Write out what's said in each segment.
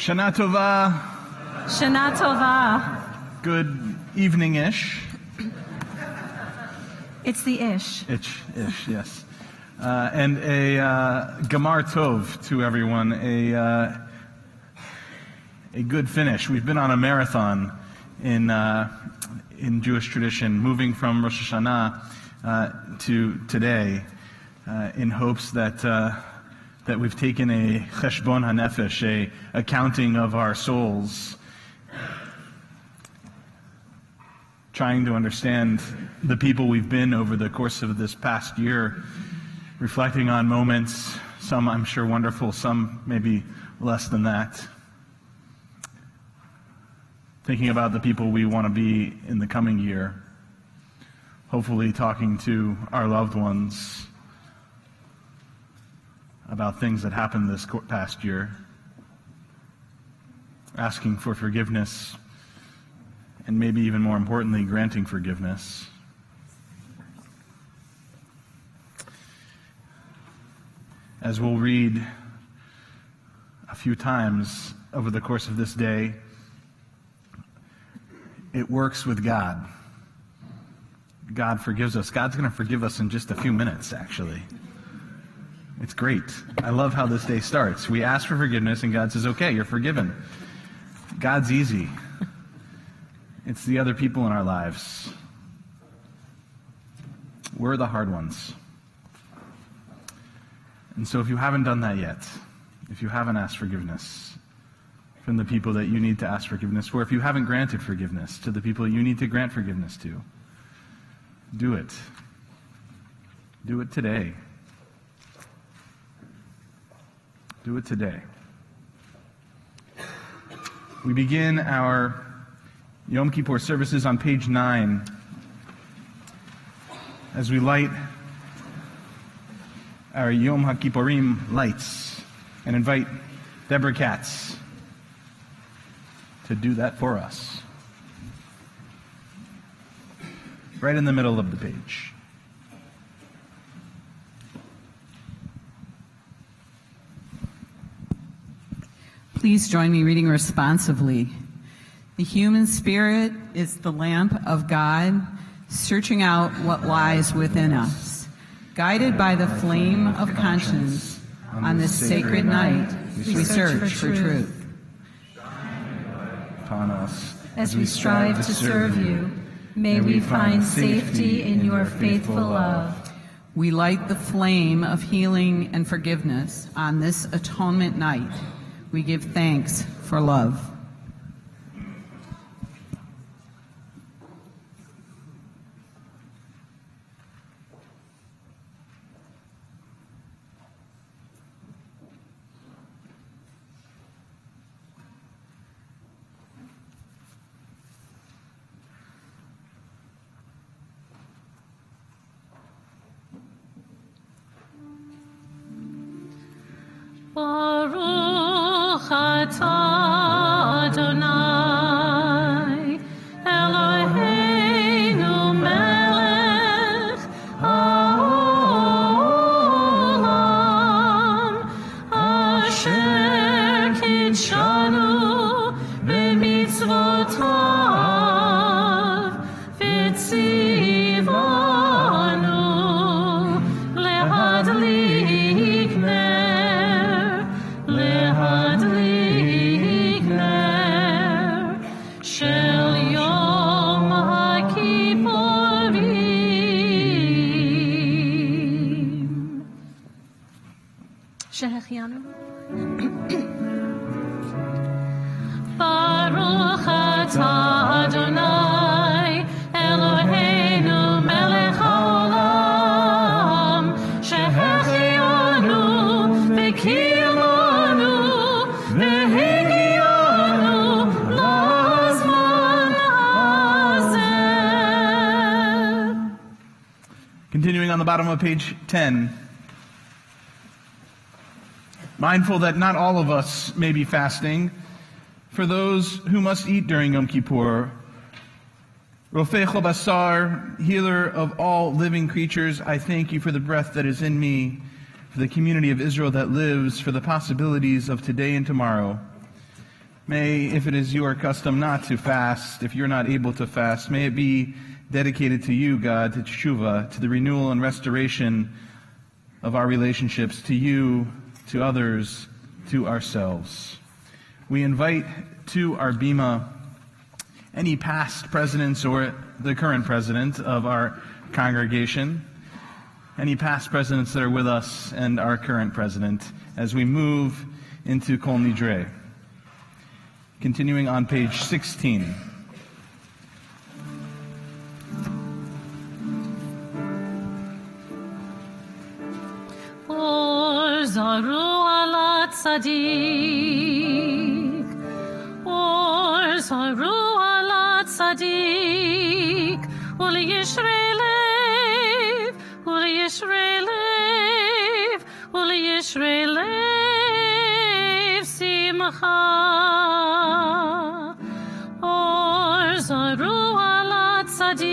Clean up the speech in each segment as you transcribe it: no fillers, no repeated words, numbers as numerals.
Shana Tova. Shana Tova. Good evening-ish. It's the ish. Ish, yes. And a Gamar Tov to everyone. A good finish. We've been on a marathon in Jewish tradition, moving from Rosh Hashanah to today, in hopes that we've taken a cheshbon hanefesh, a accounting of our souls, trying to understand the people we've been over the course of this past year, reflecting on moments, some I'm sure wonderful, some maybe less than that, thinking about the people we want to be in the coming year, hopefully talking to our loved ones about things that happened this past year, asking for forgiveness, and maybe even more importantly, granting forgiveness. As we'll read a few times over the course of this day, it works with God. God forgives us. God's going to forgive us in just a few minutes, actually. It's great. I love how this day starts. We ask for forgiveness, and God says, okay, you're forgiven. God's easy. It's the other people in our lives. We're the hard ones. And so if you haven't done that yet, if you haven't asked forgiveness from the people that you need to ask forgiveness for, if you haven't granted forgiveness to the people you need to grant forgiveness to, do it. Do it today. Do it today. We begin our Yom Kippur services on page 9 as we light our Yom HaKippurim lights and invite Deborah Katz to do that for us. Right in the middle of the page. Please join me reading responsively. The human spirit is the lamp of God, searching out what lies within us. Guided by the flame of conscience, on this sacred night, we search for truth. Upon us, as we strive to serve you, may we find safety in your faithful love. We light the flame of healing and forgiveness on this atonement night. We give thanks for love. Baruch atah Adonai, Eloheinu melech haolam, asher kidshanu b'mitzvotav, v'tzivanu lehadlik shel Yom HaKippurim. Shehechianu. Baruch atah Adonai, Eloheinu melech haolam, shehechianu v'kiyamanu v'hegianu lazman hazeh. continuing on the bottom of page 10, mindful that not all of us may be fasting, for those who must eat during Yom Kippur, Rofei Chol Basar, healer of all living creatures, I thank you for the breath that is in me, for the community of Israel that lives, for the possibilities of today and tomorrow. May, if it is your custom not to fast, if you're not able to fast, may it be dedicated to you, God, to tshuva, to the renewal and restoration of our relationships, to you, to others, to ourselves. We invite to our bima any past presidents or the current president of our congregation, any past presidents that are with us and our current president, as we move into Kol Nidre. Continuing on page 16. Or zaru ala tzadik, or zaru ala tzadik, ul yishrelev, ul yishrelev, ul yishrelev simcha. Or zaru ala tzadik,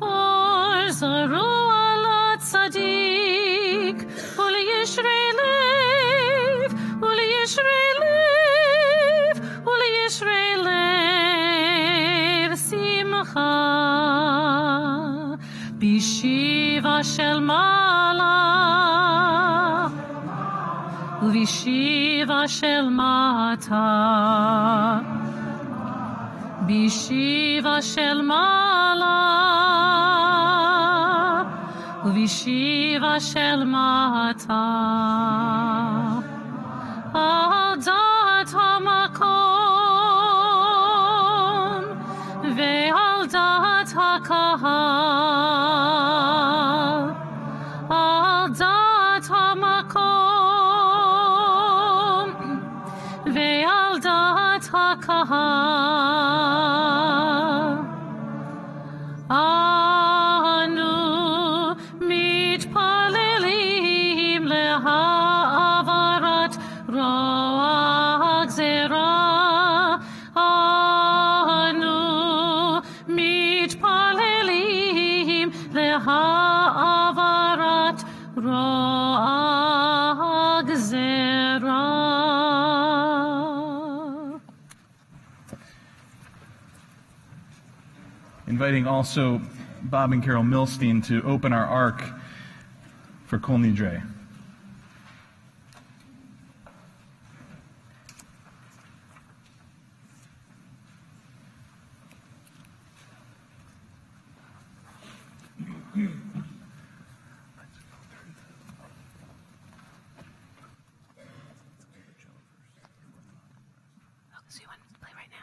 or zaru ala tzadik, ul yishrelev, ul yishrelev, ul yishrelev simcha. Bishiva shel malach, uvishiva shel mata. Bishiva shel malach, uvishiva shel mata. Al dat hamakom ve'al dat hakahal. Al dat hamakom ve'al dat hakahal. Anu mitpalelim leha'avarat ro'ah gzera. Anu mitpalelim leha'avarat ro'ah gzera. Inviting also Bob and Carol Milstein to open our ark for Kol Nidre. So you want to play right now?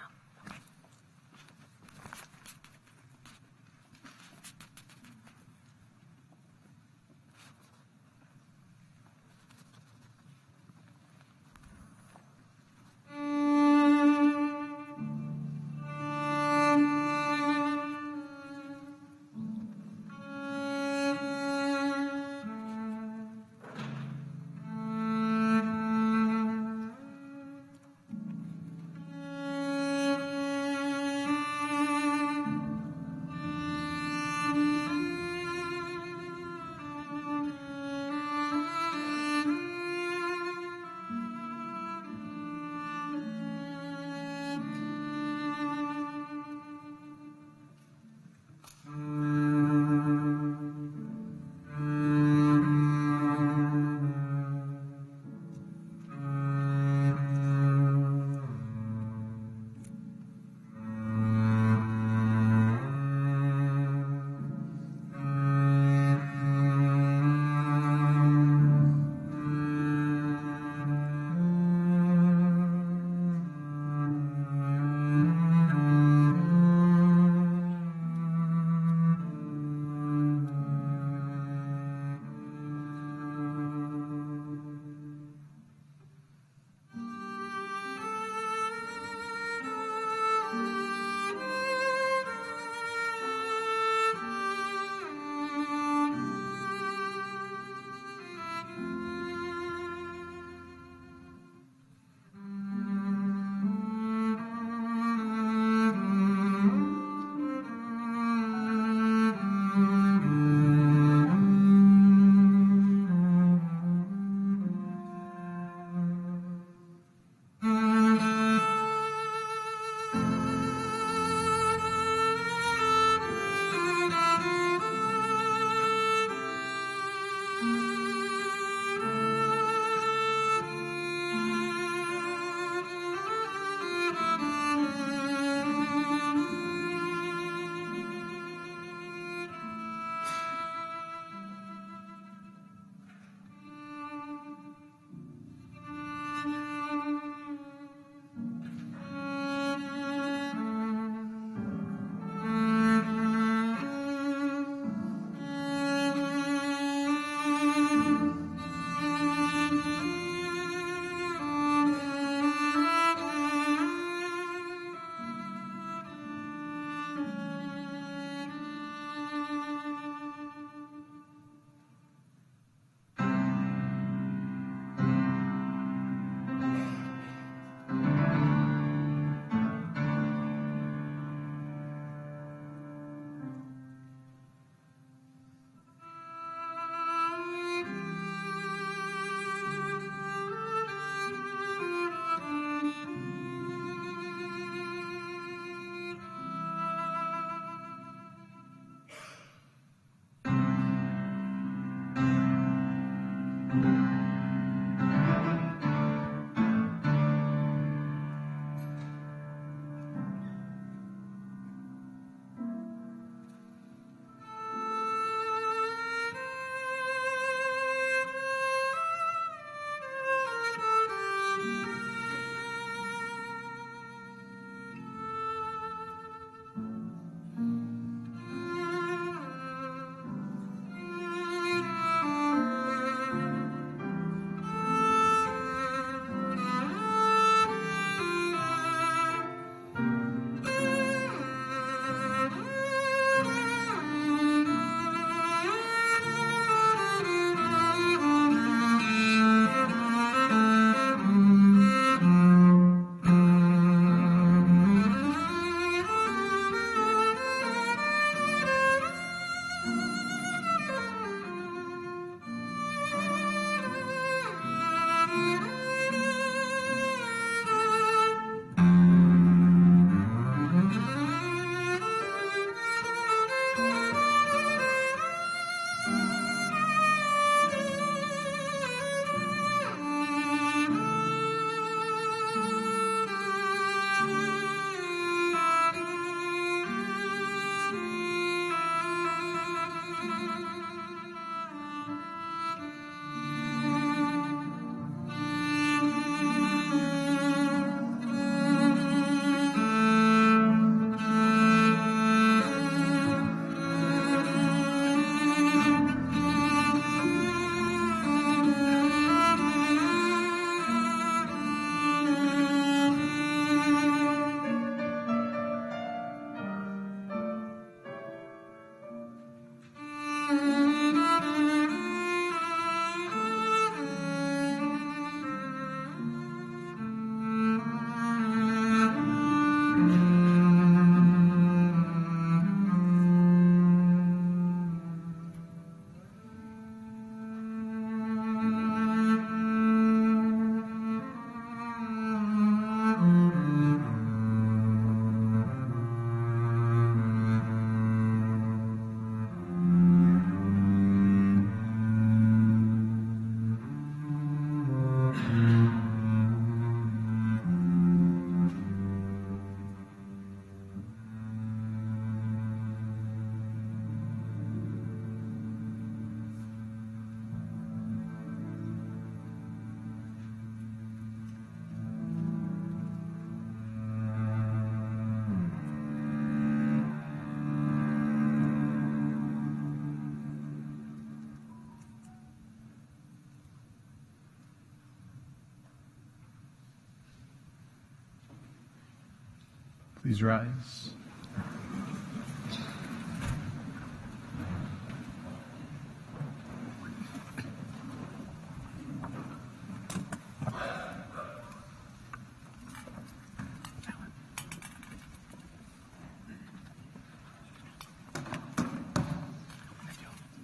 Please rise.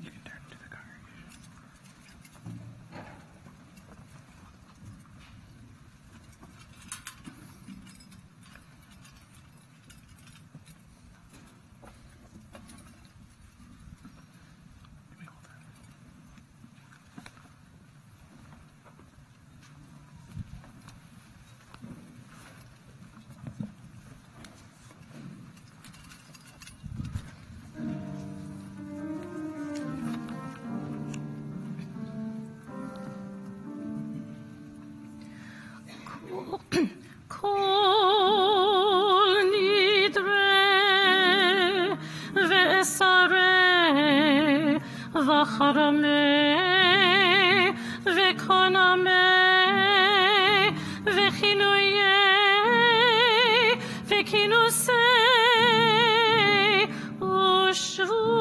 You can turn to the congregation. Let me hold that. כל נדרי ואסרי וחרמי וקונמי וכינויי וכינוסי ושבות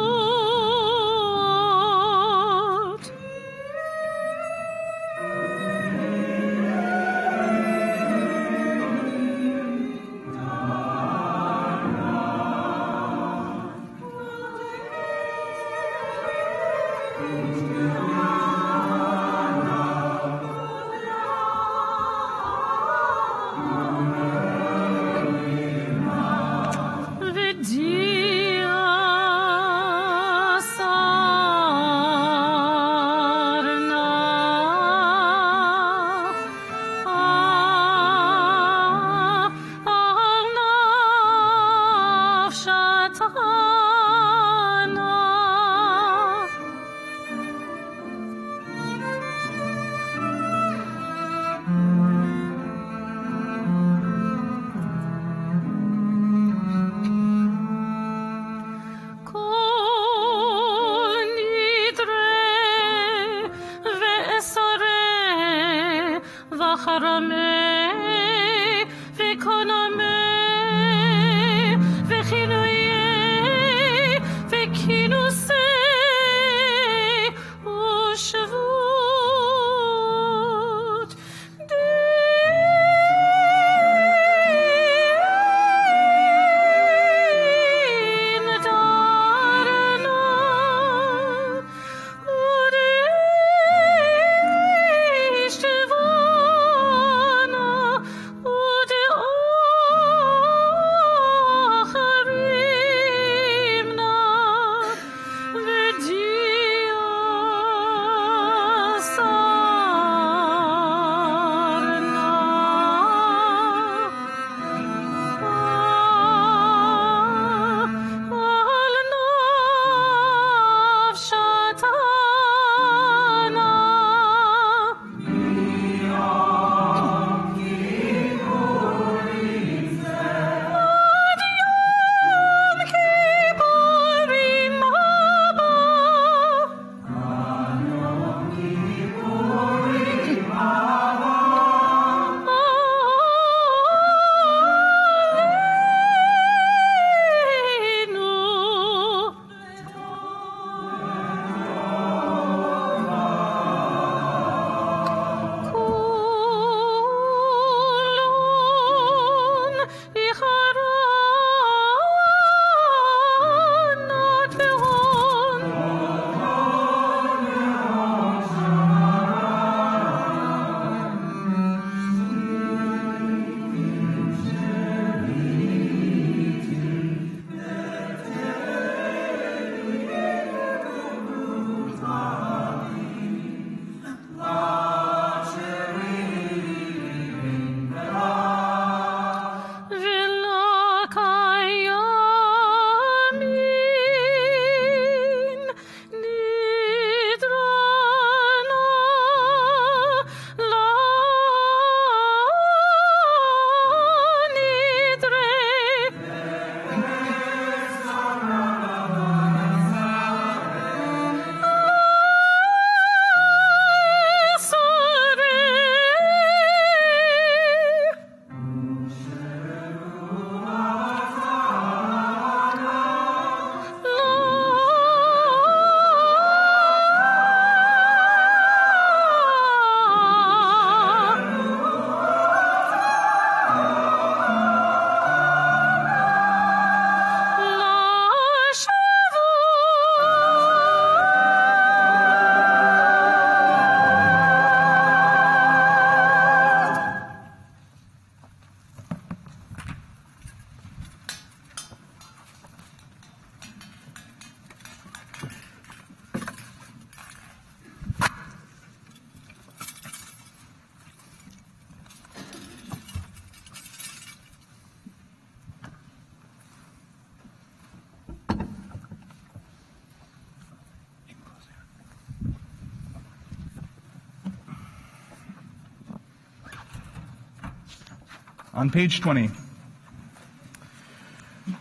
On page 20.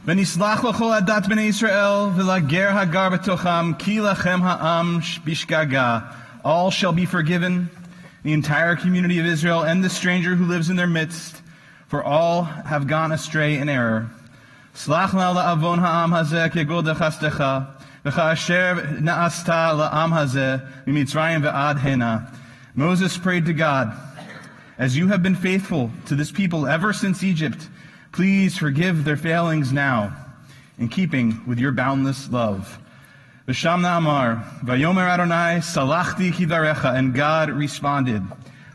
V'nislach l'chol adat b'nei Yisrael v'lager hagar b'tocham ki lachem ha'am bishgaga. All shall be forgiven, the entire community of Israel and the stranger who lives in their midst, for all have gone astray in error. Slach na la'avon ha'am hazeh kegod dechastecha v'cha'asher na'asta la'am hazeh mimitzrayim ve'ad hena. Moses prayed to God, as you have been faithful to this people ever since Egypt, please forgive their failings now, in keeping with your boundless love. V'shamna amar, vayomer Adonai, salachti kidarecha, and God responded,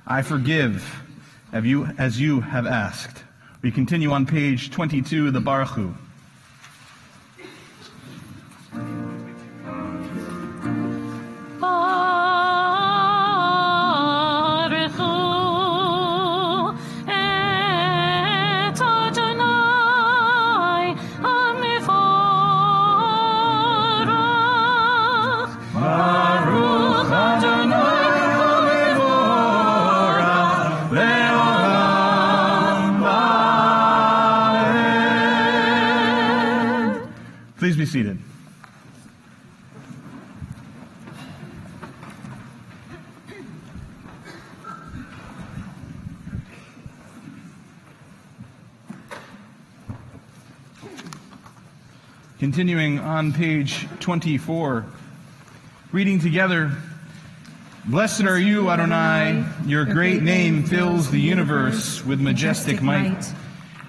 I forgive, as you have asked. We continue on page 22, the Baruch Hu. Please be seated. Continuing on page 24, reading together, Blessed are you, Adonai, your great name fills the universe with majestic might.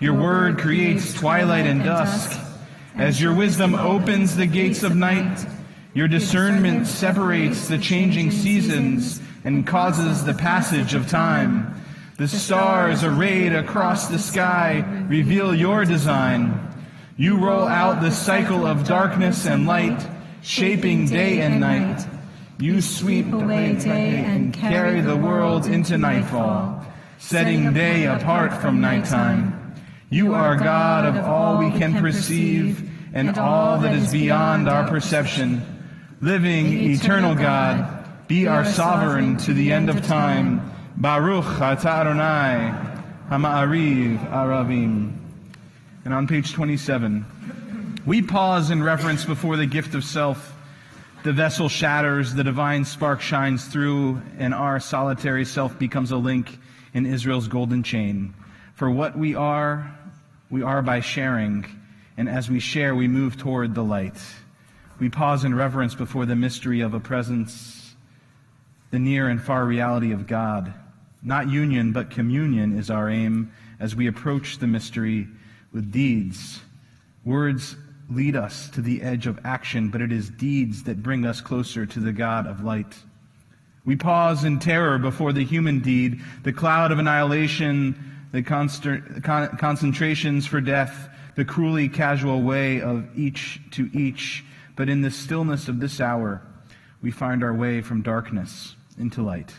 Your word creates twilight and dusk. As your wisdom opens the gates of night, your discernment separates the changing seasons and causes the passage of time. The stars arrayed across the sky reveal your design. You roll out the cycle of darkness and light, shaping day and night. You sweep away day and carry the world into nightfall, setting day apart from nighttime. You are God of all we can perceive and all that is beyond our perception. Living, eternal God, be our sovereign to the end of time. Baruch atah Adonai, hama'ariv aravim. And on page 27, we pause in reverence before the gift of self. The vessel shatters, the divine spark shines through, and our solitary self becomes a link in Israel's golden chain. For what we are by sharing, and as we share, we move toward the light. We pause in reverence before the mystery of a presence, the near and far reality of God. Not union, but communion is our aim as we approach the mystery with deeds. Words lead us to the edge of action, but it is deeds that bring us closer to the God of light. We pause in terror before the human deed, the cloud of annihilation, the concentrations for death, the cruelly casual way of each to each. But in the stillness of this hour, we find our way from darkness into light.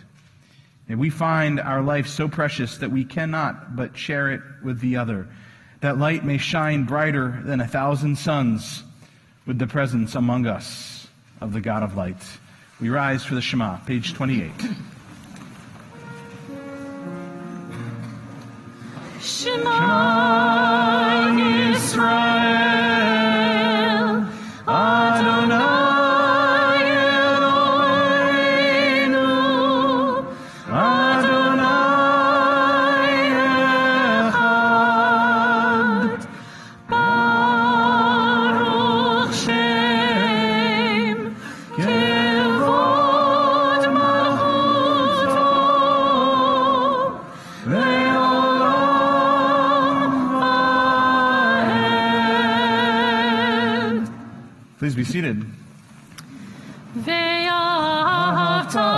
And we find our life so precious that we cannot but share it with the other, that light may shine brighter than 1,000 suns with the presence among us of the God of light. We rise for the Shema, page 28. Shema Yisrael, Adonai Eloheinu, Adonai Echad, Baruch Shem, Kevod Malchuto, Please be seated. Ve'ahavta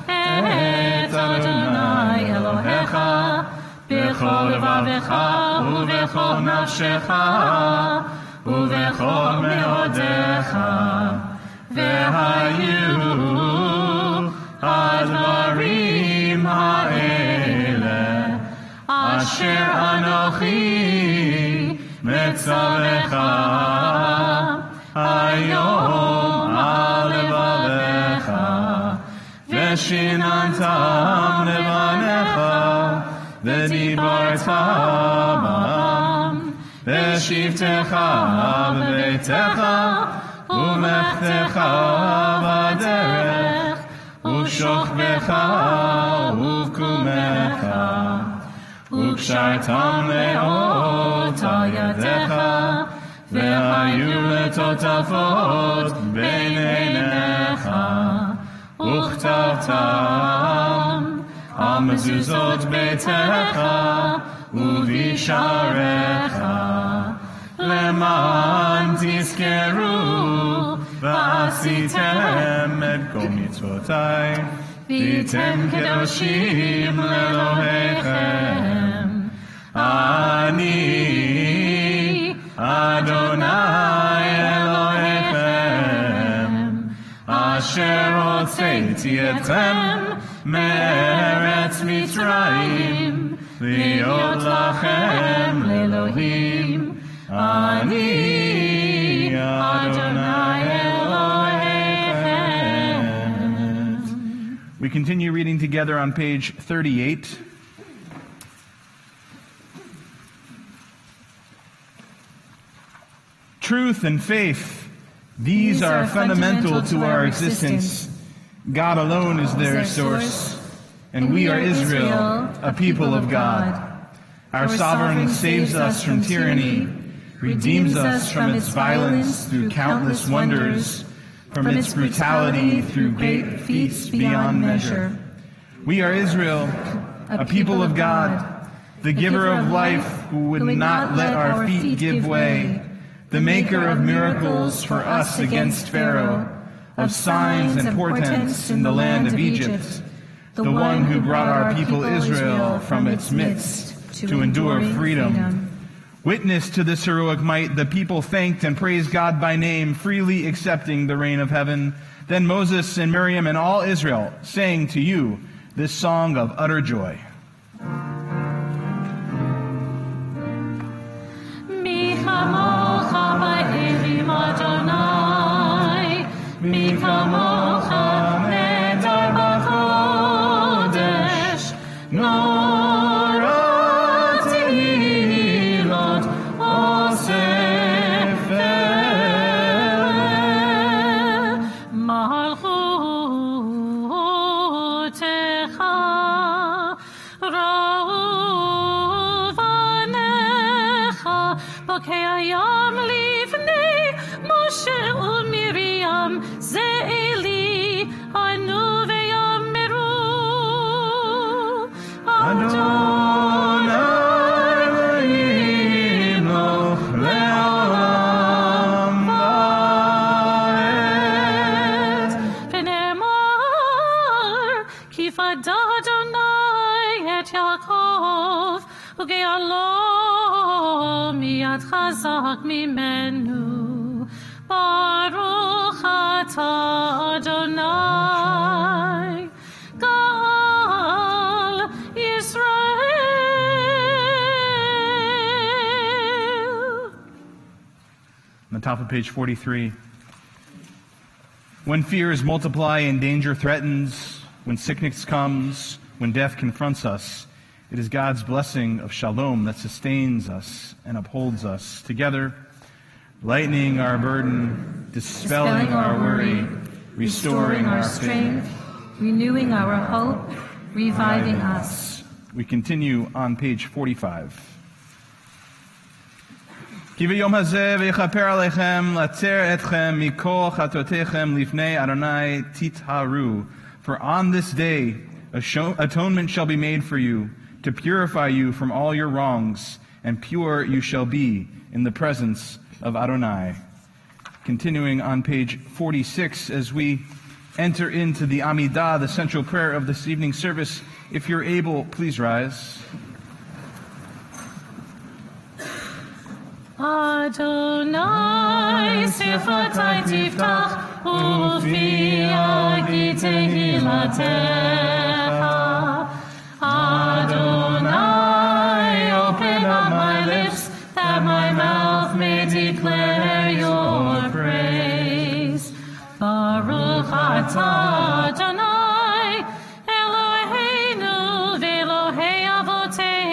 et Adonai Elohecha b'chol levavecha u'b'chol nafshecha u'b'chol me'odecha ve'hayu hadvarim ha'ele asher anochi metzavecha Hayom alevavecha, veshinantam levanecha, ודיברת בם, בשבתך בביתך, ומלאכתך בדרך, ושוכבך ובקומך, וקשרתם לאות על ידיך, והיו לטוטפות בין עיניך, וכתבתם על מזוזות ביתך ובשעריך, למען תזכרו ועשיתם את כל מצוותי, והייתם קדושים לאלוהיכם. אני אדוני אלוהיכם, אשר הוצאתי אתכם מארץ מצרים, להיות לכם לאלוהים. אני אדוני אלוהיכם. We continue reading together on page 38. Truth and faith, these are fundamental to our existence. God alone is their source, and we are Israel, a people of God. Our sovereign saves us from tyranny, redeems us from its violence through countless wonders, from its brutality through great feats beyond measure. We are Israel, a people of God, the giver of life who would not let our feet give way, the maker of miracles for us against Pharaoh, of signs and portents in the land of Egypt, the one who brought our people Israel from its midst to endure freedom. Witness to this heroic might, the people thanked and praised God by name, freely accepting the reign of heaven. Then Moses and Miriam and all Israel sang to you this song of utter joy. חזק ממנו, ברוך אתה אדוני, גאל Israel. On the top of page 43. When fears multiply and danger threatens, when sickness comes, when death confronts us, it is God's blessing of shalom that sustains us and upholds us together, lightening our burden, dispelling our worry, restoring our strength, renewing our hope, reviving us. We continue on page 45. כי ביום הזה ויכפר עליכם לעצר אתכם מכל חטאותיכם לפני אדוני תטהרו. For on this day atonement shall be made for you, to purify you from all your wrongs, and pure you shall be in the presence of Adonai. Continuing on page 46, as we enter into the Amidah, the central prayer of this evening service, if you're able, please rise. Adonai sifatai tiftach ufi agi tehilatecha. Adonai, open up my lips that my mouth may declare your praise. Baruch atah Adonai Eloheinu v'Elohei avotei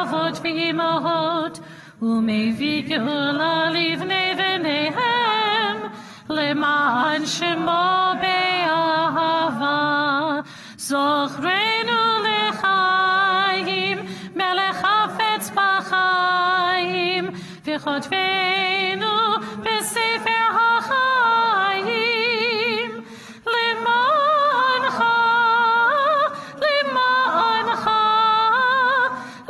אבות ואמהות, ומביא גאולה לבני בניהם, למען שמו באהבה. זוכרנו לחיים, מלך חפץ בחיים, וכותבנו בספר החיים. למענך, למענך,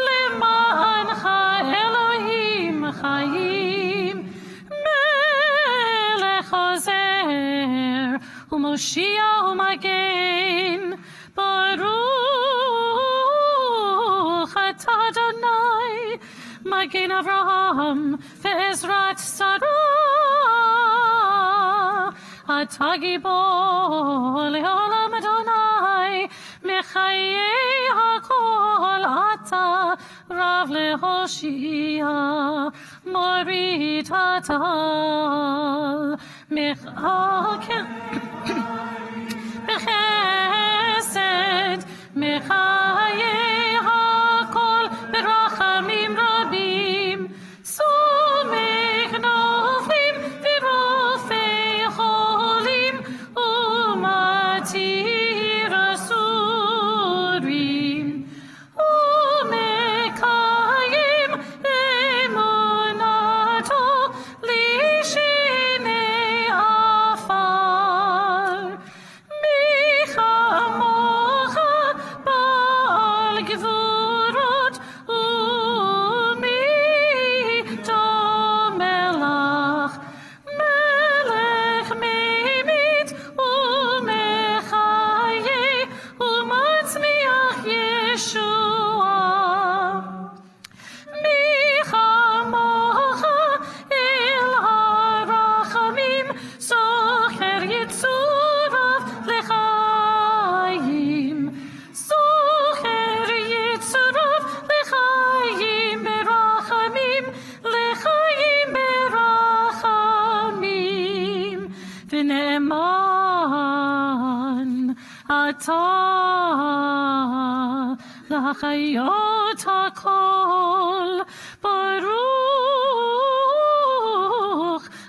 למענך אלוהים חיים. מלך עוזר ומושיע ומגן, ברוך אתה אדוני, מגן אברהם ועזרת שרה. אתה גיבור לעולם אדוני, מחיי הכל אתה רב להושיע, מוריד הטל בחסד, מחיי הכל ברחמים רבים, סומך נופלים ורופא חולים, ומתיר אסורים, ומקיים אמונתו לשני עפר. מי כמוך בעל גבורות, ומי דומה לך, מלך ממית ומחיה ומצמיח ישועה. מי כמוך אל הרחמים, זוכר יצוריו לחיים, זוכר יצוריו לחיים ברחמים, לחיים ברחמים. ונאמן אתה לחיות הכל, ברוך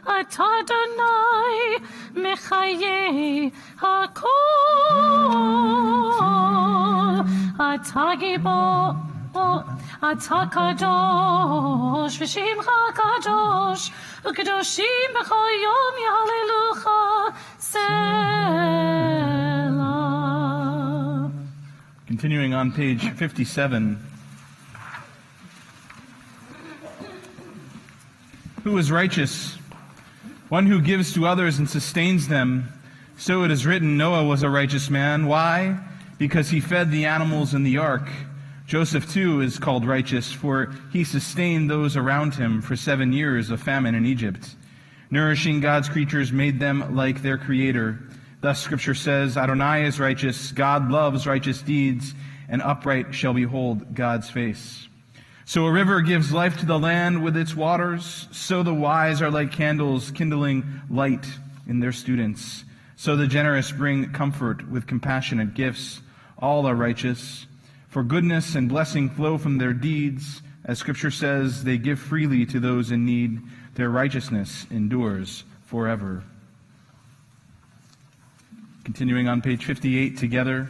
אתה אדוני, מחיי הכל. אתה גיבור, אתה קדוש, ושמך קדוש, וקדושים בכל יום יהללוך. Selah. Continuing on page 57. Who is righteous? One who gives to others and sustains them. So it is written, Noah was a righteous man. Why? Because he fed the animals in the ark. Joseph too is called righteous, for he sustained those around him for 7 years of famine in Egypt. Nourishing God's creatures made them like their Creator. Thus Scripture says, Adonai is righteous, God loves righteous deeds, and upright shall behold God's face. So a river gives life to the land with its waters. So the wise are like candles, kindling light in their students. So the generous bring comfort with compassionate gifts. All are righteous. For goodness and blessing flow from their deeds. As Scripture says, they give freely to those in need. Their righteousness endures forever. Continuing on page 58 together.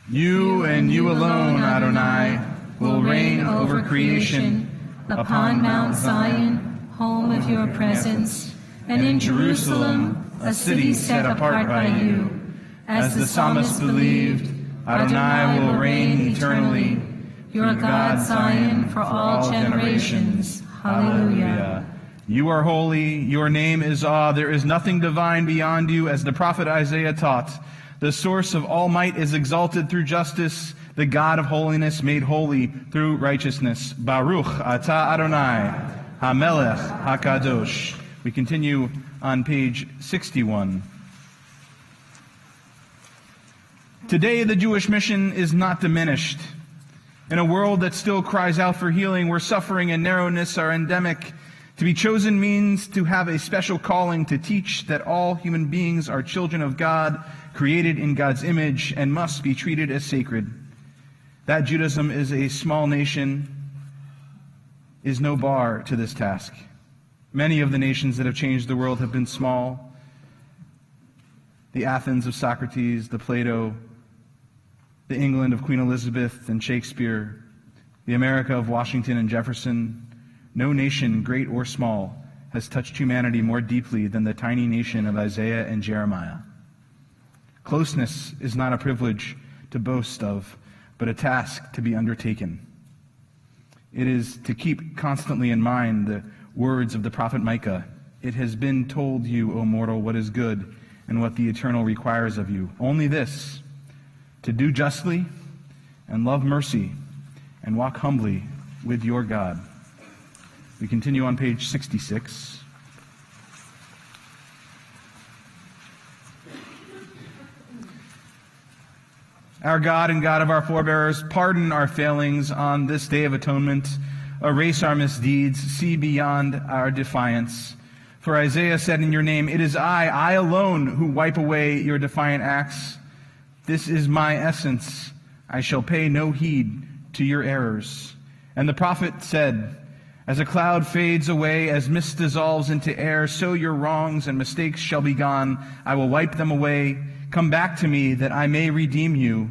You and you alone, Adonai, will reign over creation upon Mount Zion, home of your presence, and in Jerusalem, a city set apart by you. As the psalmist believed, Adonai will reign eternally, your God Zion for all generations. Hallelujah. You are holy, your name is awe. There is nothing divine beyond you, as the prophet Isaiah taught. The source of all might is exalted through justice, the God of holiness made holy through righteousness. Baruch atah Adonai, HaMelech HaKadosh. We continue on page 61. Today, the Jewish mission is not diminished. In a world that still cries out for healing, where suffering and narrowness are endemic, to be chosen means to have a special calling to teach that all human beings are children of God, created in God's image, and must be treated as sacred. That Judaism is a small nation is no bar to this task. Many of the nations that have changed the world have been small. The Athens of Socrates, the Plato, the England of Queen Elizabeth and Shakespeare, the America of Washington and Jefferson. No nation, great or small, has touched humanity more deeply than the tiny nation of Isaiah and Jeremiah. Closeness is not a privilege to boast of, but a task to be undertaken. It is to keep constantly in mind the words of the prophet Micah. It has been told you, O mortal, what is good and what the eternal requires of you. Only this, to do justly and love mercy and walk humbly with your God. We continue on page 66. Our God and God of our forebears, pardon our failings on this day of atonement, erase our misdeeds, see beyond our defiance. For Isaiah said in your name, it is I alone, who wipe away your defiant acts. This is my essence. I shall pay no heed to your errors. And the prophet said, as a cloud fades away, as mist dissolves into air, so your wrongs and mistakes shall be gone. I will wipe them away. Come back to me that I may redeem you.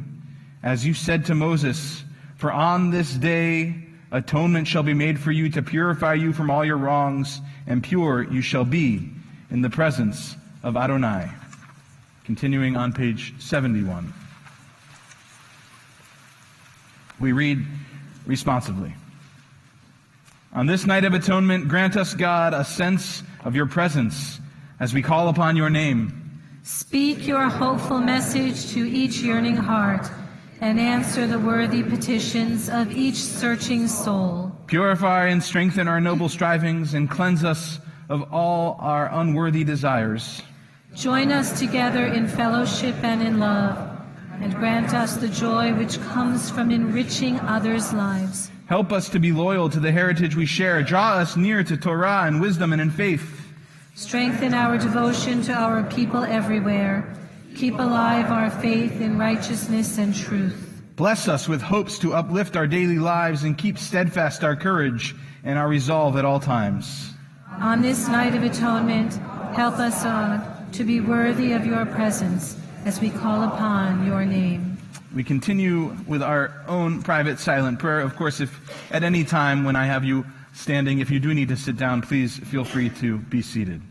As you said to Moses, for on this day atonement shall be made for you to purify you from all your wrongs, and pure you shall be in the presence of Adonai. Continuing on page 71. We read responsively. On this night of atonement, grant us, God, a sense of your presence as we call upon your name. Speak your hopeful message to each yearning heart, and answer the worthy petitions of each searching soul. Purify and strengthen our noble strivings, and cleanse us of all our unworthy desires. Join us together in fellowship and in love, and grant us the joy which comes from enriching others' lives. Help us to be loyal to the heritage we share. Draw us near to Torah in wisdom and in faith. Strengthen our devotion to our people everywhere. Keep alive our faith in righteousness and truth. Bless us with hopes to uplift our daily lives, and keep steadfast our courage and our resolve at all times. On this night of atonement, help us to be worthy of your presence as we call upon your name. We continue with our own private silent prayer. Of course, if at any time when I have you standing, if you do need to sit down, please feel free to be seated.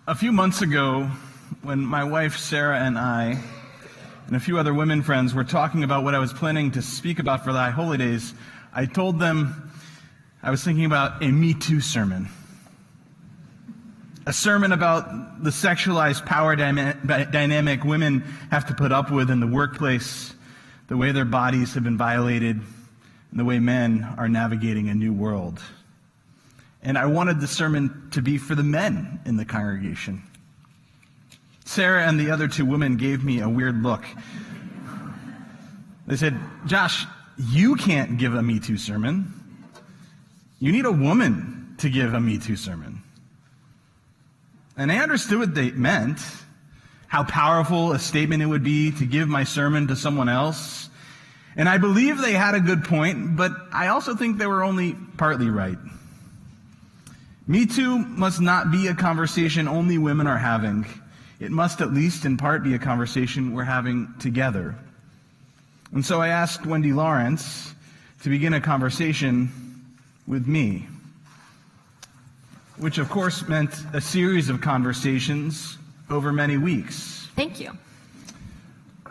A few months ago, when my wife Sarah and I and a few other women friends were talking about what I was planning to speak about for the High Holy Days, I told them I was thinking about a Me Too sermon. A sermon about the sexualized power dynamic women have to put up with in the workplace, the way their bodies have been violated, and the way men are navigating a new world. And I wanted the sermon to be for the men in the congregation. Sarah and the other two women gave me a weird look. They said, "Josh, you can't give a Me Too sermon. You need a woman to give a Me Too sermon." And I understood what they meant, how powerful a statement it would be to give my sermon to someone else. And I believe they had a good point, but I also think they were only partly right. Me Too must not be a conversation only women are having. It must at least in part be a conversation we're having together. And so I asked Wendy Lawrence to begin a conversation with me, which of course meant a series of conversations over many weeks. Thank you.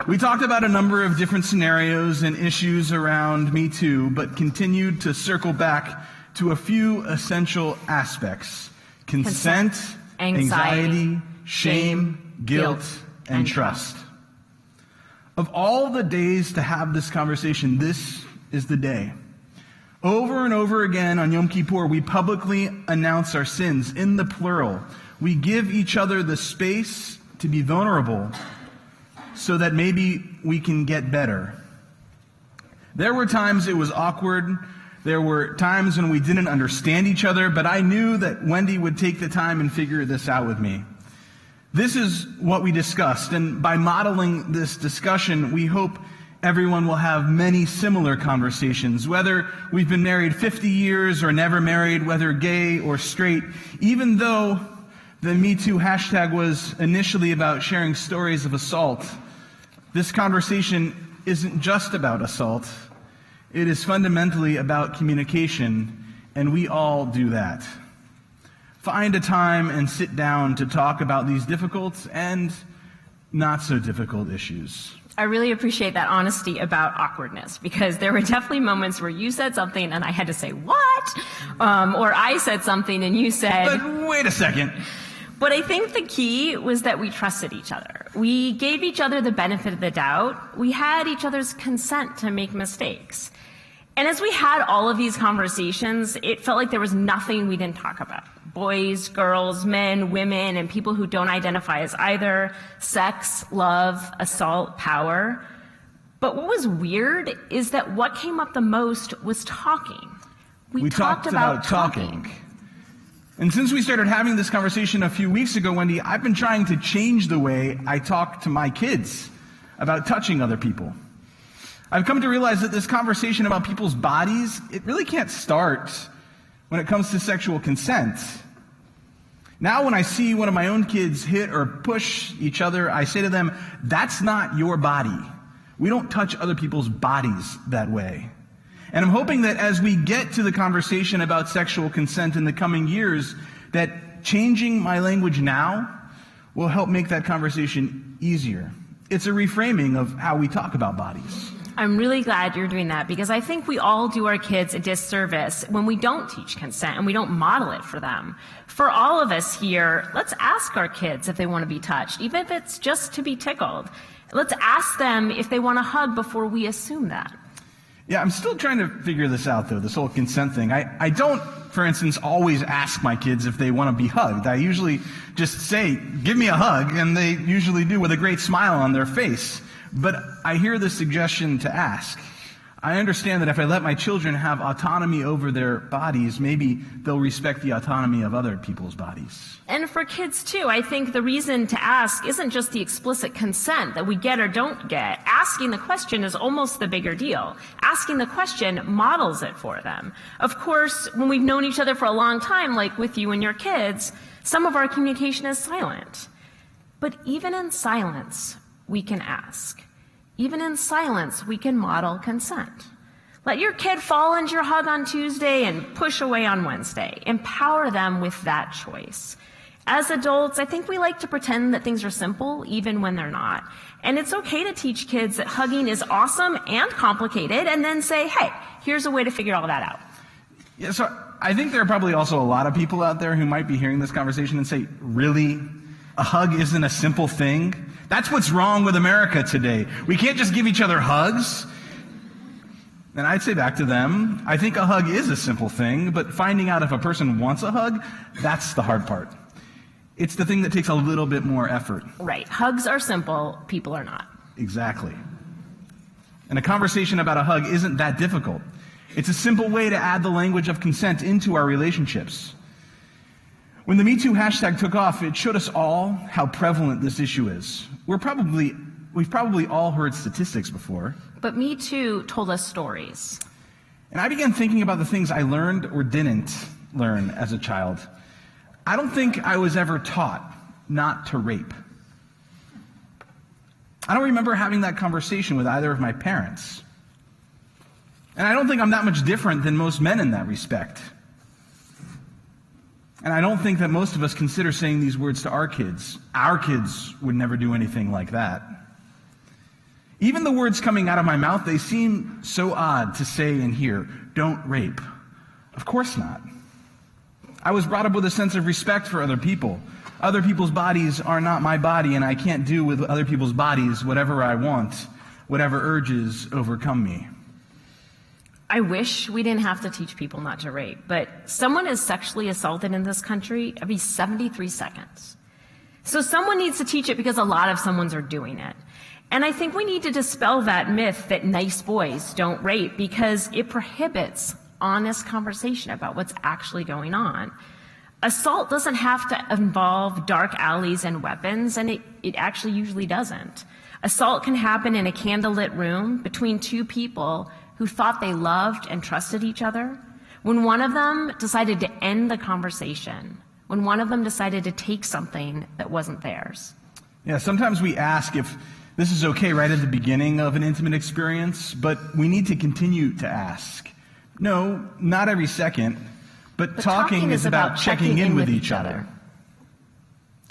We talked about a number of different scenarios and issues around Me Too, but continued to circle back to a few essential aspects: consent, anxiety, shame, guilt, and trust. Of all the days to have this conversation, this is the day. Over and over again on Yom Kippur, we publicly announce our sins in the plural. We give each other the space to be vulnerable so that maybe we can get better. There were times it was awkward. There were times when we didn't understand each other, but I knew that Wendy would take the time and figure this out with me. This is what we discussed, and by modeling this discussion, we hope everyone will have many similar conversations, whether we've been married 50 years or never married, whether gay or straight. Even though the Me Too hashtag was initially about sharing stories of assault, this conversation isn't just about assault. It is fundamentally about communication, and we all do that. Find a time and sit down to talk about these difficult and not so difficult issues. I really appreciate that honesty about awkwardness, because there were definitely moments where you said something and I had to say, "What?" Or I said something and you said... But wait a second. But I think the key was that we trusted each other. We gave each other the benefit of the doubt. We had each other's consent to make mistakes. And as we had all of these conversations, it felt like there was nothing we didn't talk about. Boys, girls, men, women, and people who don't identify as either: sex, love, assault, power. But what was weird is that what came up the most was talking. We talked about talking. And since we started having this conversation a few weeks ago, Wendy, I've been trying to change the way I talk to my kids about touching other people. I've come to realize that this conversation about people's bodies, it really can't start when it comes to sexual consent. Now when I see one of my own kids hit or push each other, I say to them, "That's not your body. We don't touch other people's bodies that way." And I'm hoping that as we get to the conversation about sexual consent in the coming years, that changing my language now will help make that conversation easier. It's a reframing of how we talk about bodies. I'm really glad you're doing that, because I think we all do our kids a disservice when we don't teach consent and we don't model it for them. For all of us here, let's ask our kids if they want to be touched, even if it's just to be tickled. Let's ask them if they want a hug before we assume that. Yeah, I'm still trying to figure this out, though, this whole consent thing. I don't, for instance, always ask my kids if they want to be hugged. I usually just say, "Give me a hug," and they usually do with a great smile on their face. But I hear the suggestion to ask. I understand that if I let my children have autonomy over their bodies, maybe they'll respect the autonomy of other people's bodies. And for kids, too, I think the reason to ask isn't just the explicit consent that we get or don't get. Asking the question is almost the bigger deal. Asking the question models it for them. Of course, when we've known each other for a long time, like with you and your kids, some of our communication is silent. But even in silence, we can ask. Even in silence, we can model consent. Let your kid fall into your hug on Tuesday and push away on Wednesday. Empower them with that choice. As adults, I think we like to pretend that things are simple, even when they're not. And it's okay to teach kids that hugging is awesome and complicated, and then say, hey, here's a way to figure all that out. Yeah, so I think there are probably also a lot of people out there who might be hearing this conversation and say, really? A hug isn't a simple thing? That's what's wrong with America today. We can't just give each other hugs. And I'd say back to them, I think a hug is a simple thing, but finding out if a person wants a hug, that's the hard part. It's the thing that takes a little bit more effort. Right. Hugs are simple. People are not. Exactly. And a conversation about a hug isn't that difficult. It's a simple way to add the language of consent into our relationships. When the Me Too hashtag took off, it showed us all how prevalent this issue is. We've probably all heard statistics before. But Me Too told us stories. And I began thinking about the things I learned or didn't learn as a child. I don't think I was ever taught not to rape. I don't remember having that conversation with either of my parents. And I don't think I'm that much different than most men in that respect. And I don't think that most of us consider saying these words to our kids. Our kids would never do anything like that. Even the words coming out of my mouth, they seem so odd to say and hear. Don't rape. Of course not. I was brought up with a sense of respect for other people. Other people's bodies are not my body, and I can't do with other people's bodies whatever I want, whatever urges overcome me. I wish we didn't have to teach people not to rape, but someone is sexually assaulted in this country every 73 seconds. So someone needs to teach it because a lot of someones are doing it. And I think we need to dispel that myth that nice boys don't rape because it prohibits honest conversation about what's actually going on. Assault doesn't have to involve dark alleys and weapons, and it actually usually doesn't. Assault can happen in a candlelit room between two people who thought they loved and trusted each other, when one of them decided to end the conversation, when one of them decided to take something that wasn't theirs. Yeah, sometimes we ask if this is okay right at the beginning of an intimate experience, but we need to continue to ask. No, not every second, but talking is about checking in with each other.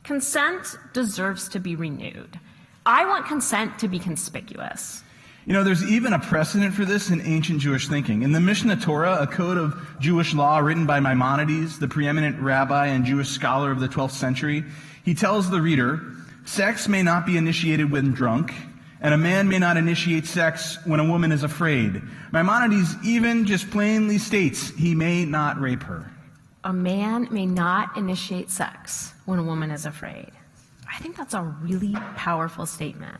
Consent deserves to be renewed. I want consent to be conspicuous. You know, there's even a precedent for this in ancient Jewish thinking. In the Mishnah Torah, a code of Jewish law written by Maimonides, the preeminent rabbi and Jewish scholar of the 12th century, he tells the reader, sex may not be initiated when drunk, and a man may not initiate sex when a woman is afraid. Maimonides even just plainly states he may not rape her. A man may not initiate sex when a woman is afraid. I think that's a really powerful statement.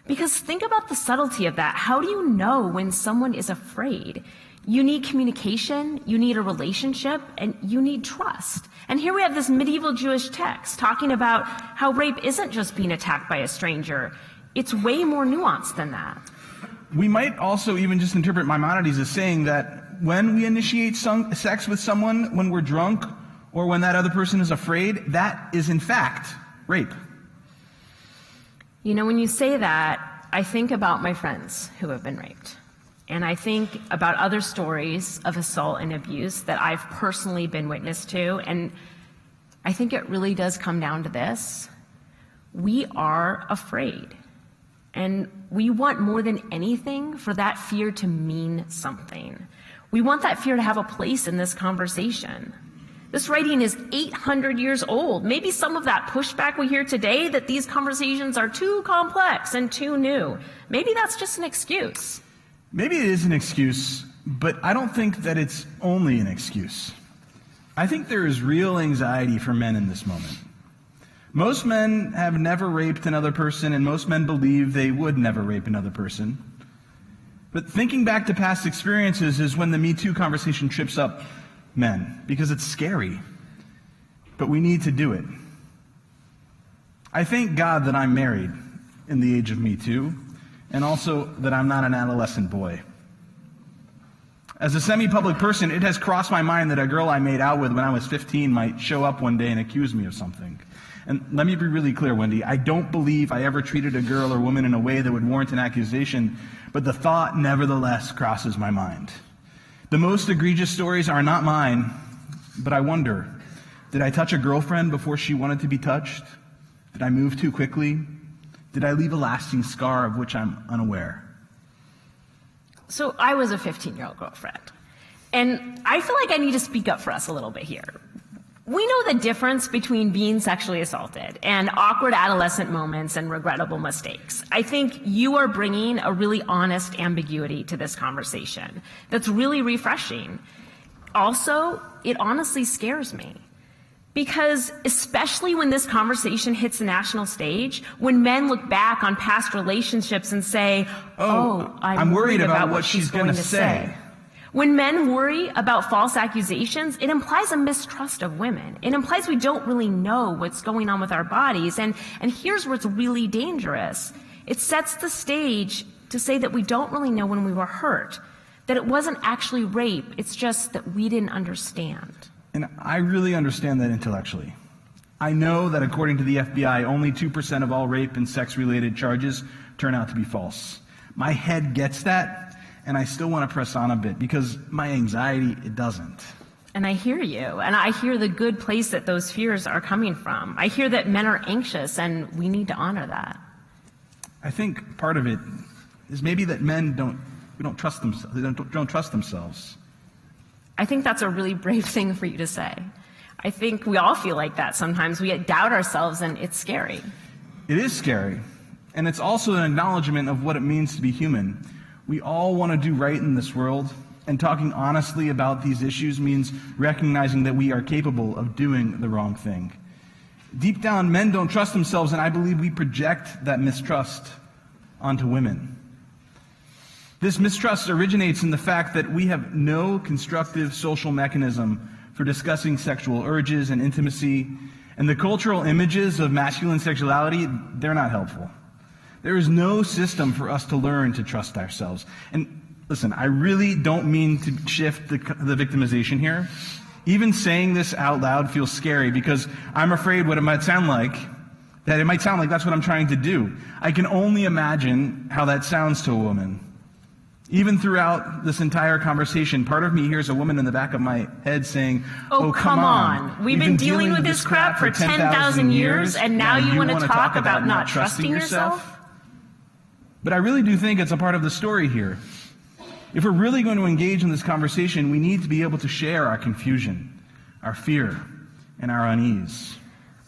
Because think about the subtlety of that. How do you know when someone is afraid? You need communication, you need a relationship, and you need trust. And here we have this medieval Jewish text talking about how rape isn't just being attacked by a stranger. It's way more nuanced than that. We might also even just interpret Maimonides as saying that when we initiate sex with someone, when we're drunk, or when that other person is afraid, that is in fact rape. You know, when you say that, I think about my friends who have been raped. And I think about other stories of assault and abuse that I've personally been witness to. And I think it really does come down to this. We are afraid. And we want more than anything for that fear to mean something. We want that fear to have a place in this conversation. This writing is 800 years old. Maybe some of that pushback we hear today that these conversations are too complex and too new. Maybe that's just an excuse. Maybe it is an excuse, but I don't think that it's only an excuse. I think there is real anxiety for men in this moment. Most men have never raped another person, and most men believe they would never rape another person. But thinking back to past experiences is when the Me Too conversation trips up men, because it's scary. But we need to do it. I thank God that I'm married in the age of Me Too, and also that I'm not an adolescent boy. As a semi-public person, it has crossed my mind that a girl I made out with when I was 15 might show up one day and accuse me of something. And let me be really clear, Wendy, I don't believe I ever treated a girl or woman in a way that would warrant an accusation, but the thought nevertheless crosses my mind. The most egregious stories are not mine, but I wonder, Did I touch a girlfriend before she wanted to be touched? Did I move too quickly? Did I leave a lasting scar of which I'm unaware? So I was a 15-year-old girlfriend. And I feel like I need to speak up for us a little bit here. We know the difference between being sexually assaulted and awkward adolescent moments and regrettable mistakes. I think you are bringing a really honest ambiguity to this conversation that's really refreshing. Also, it honestly scares me. Because especially when this conversation hits the national stage, when men look back on past relationships and say, oh, I'm worried about what she's going to say. When men worry about false accusations, it implies a mistrust of women. It implies we don't really know what's going on with our bodies. And here's where it's really dangerous. It sets the stage to say that we don't really know when we were hurt, that it wasn't actually rape, it's just that we didn't understand. And I really understand that intellectually. I know that according to the FBI, only 2% of all rape and sex-related charges turn out to be false. My head gets that, and I still want to press on a bit because my anxiety, it doesn't. And I hear you, and I hear the good place that those fears are coming from. I hear that men are anxious, and we need to honor that. I think part of it is maybe that men don't trust themselves. They don't trust themselves. I think that's a really brave thing for you to say. I think we all feel like that sometimes. We doubt ourselves, and it's scary. It is scary, and it's also an acknowledgement of what it means to be human. We all want to do right in this world, and talking honestly about these issues means recognizing that we are capable of doing the wrong thing. Deep down, men don't trust themselves, and I believe we project that mistrust onto women. This mistrust originates in the fact that we have no constructive social mechanism for discussing sexual urges and intimacy, and the cultural images of masculine sexuality, they're not helpful. There is no system for us to learn to trust ourselves. And listen, I really don't mean to shift the victimization here. Even saying this out loud feels scary because I'm afraid what it might sound like, that it might sound like that's what I'm trying to do. I can only imagine how that sounds to a woman. Even throughout this entire conversation, part of me hears a woman in the back of my head saying, oh, come on. We've been dealing with this crap for 10,000 years, and now you want to talk about not trusting yourself? But I really do think it's a part of the story here. If we're really going to engage in this conversation, we need to be able to share our confusion, our fear, and our unease.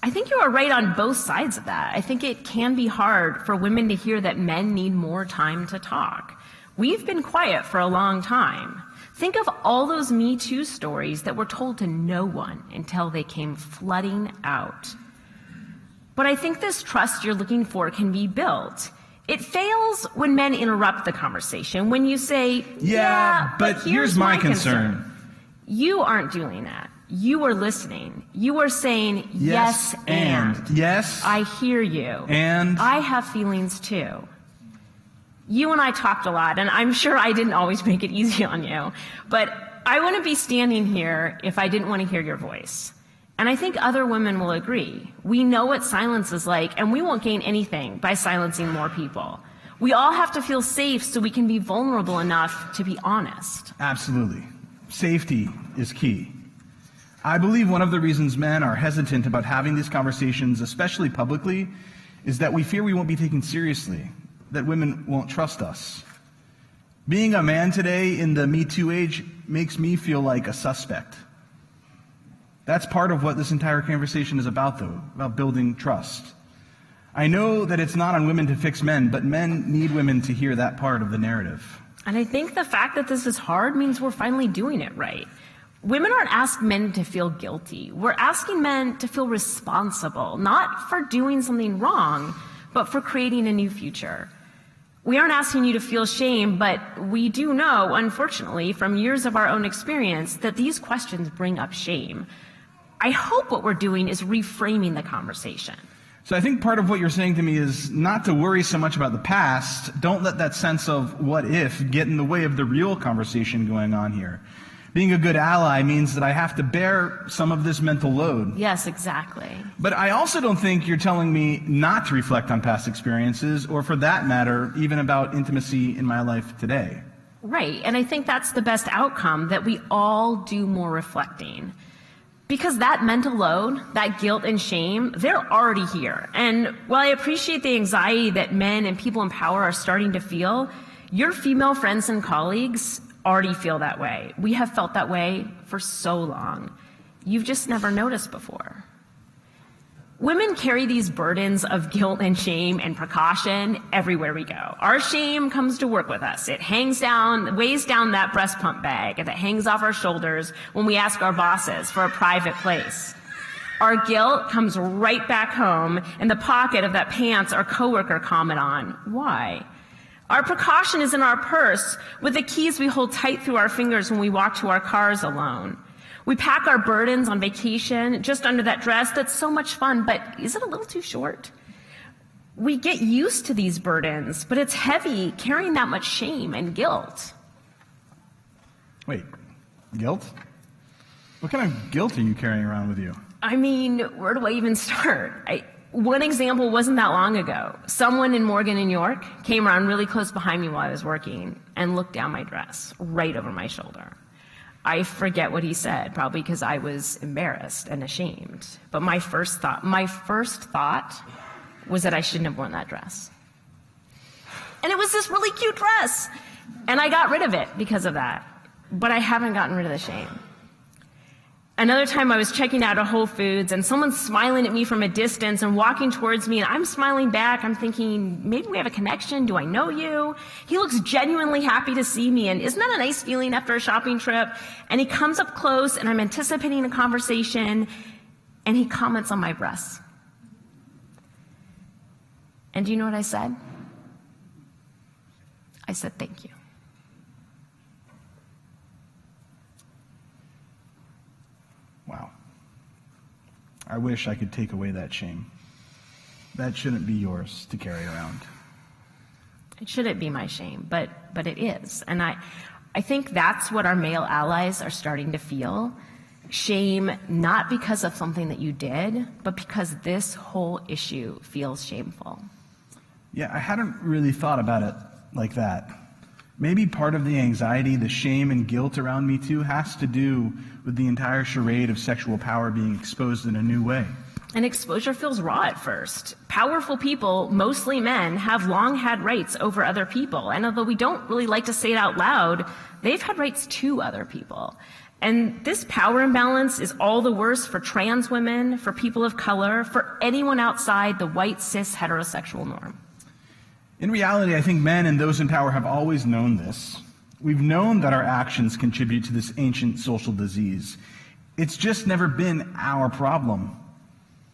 I think you are right on both sides of that. I think it can be hard for women to hear that men need more time to talk. We've been quiet for a long time. Think of all those Me Too stories that were told to no one until they came flooding out. But I think this trust you're looking for can be built. It fails when men interrupt the conversation, when you say, yeah, but here's my concern. You aren't doing that. You are listening. You are saying, yes, and. Yes. I hear you. And. I have feelings too. You and I talked a lot, and I'm sure I didn't always make it easy on you, but I wouldn't be standing here if I didn't want to hear your voice. And I think other women will agree. We know what silence is like, and we won't gain anything by silencing more people. We all have to feel safe so we can be vulnerable enough to be honest. Absolutely. Safety is key. I believe one of the reasons men are hesitant about having these conversations, especially publicly, is that we fear we won't be taken seriously, that women won't trust us. Being a man today in the Me Too age makes me feel like a suspect. That's part of what this entire conversation is about, though, about building trust. I know that it's not on women to fix men, but men need women to hear that part of the narrative. And I think the fact that this is hard means we're finally doing it right. Women aren't asking men to feel guilty. We're asking men to feel responsible, not for doing something wrong, but for creating a new future. We aren't asking you to feel shame, but we do know, unfortunately, from years of our own experience, that these questions bring up shame. I hope what we're doing is reframing the conversation. So I think part of what you're saying to me is not to worry so much about the past. Don't let that sense of what if get in the way of the real conversation going on here. Being a good ally means that I have to bear some of this mental load. Yes, exactly. But I also don't think you're telling me not to reflect on past experiences, or for that matter, even about intimacy in my life today. Right, and I think that's the best outcome, that we all do more reflecting. Because that mental load, that guilt and shame, they're already here. And while I appreciate the anxiety that men and people in power are starting to feel, your female friends and colleagues already feel that way. We have felt that way for so long. You've just never noticed before. Women carry these burdens of guilt and shame and precaution everywhere we go. Our shame comes to work with us. It weighs down that breast pump bag that hangs off our shoulders when we ask our bosses for a private place. Our guilt comes right back home in the pocket of that pants our coworker comment on. Why? Our precaution is in our purse with the keys we hold tight through our fingers when we walk to our cars alone. We pack our burdens on vacation just under that dress that's so much fun, but is it a little too short? We get used to these burdens, but it's heavy carrying that much shame and guilt. Wait, guilt? What kind of guilt are you carrying around with you? I mean, where do I even start? One example wasn't that long ago. Someone in Morgan, New York, came around really close behind me while I was working and looked down my dress, right over my shoulder. I forget what he said, probably because I was embarrassed and ashamed. But my first thought was that I shouldn't have worn that dress. And it was this really cute dress. And I got rid of it because of that. But I haven't gotten rid of the shame. Another time I was checking out at Whole Foods and someone's smiling at me from a distance and walking towards me and I'm smiling back. I'm thinking, maybe we have a connection. Do I know you? He looks genuinely happy to see me. And isn't that a nice feeling after a shopping trip? And he comes up close and I'm anticipating a conversation and he comments on my breasts. And do you know what I said? I said, thank you. Wow. I wish I could take away that shame. That shouldn't be yours to carry around. It shouldn't be my shame, but it is. And I think that's what our male allies are starting to feel. Shame, not because of something that you did, but because this whole issue feels shameful. Yeah, I hadn't really thought about it like that. Maybe part of the anxiety, the shame and guilt around Me Too has to do with the entire charade of sexual power being exposed in a new way. And exposure feels raw at first. Powerful people, mostly men, have long had rights over other people. And although we don't really like to say it out loud, they've had rights to other people. And this power imbalance is all the worse for trans women, for people of color, for anyone outside the white, cis, heterosexual norm. In reality, I think men and those in power have always known this. We've known that our actions contribute to this ancient social disease. It's just never been our problem.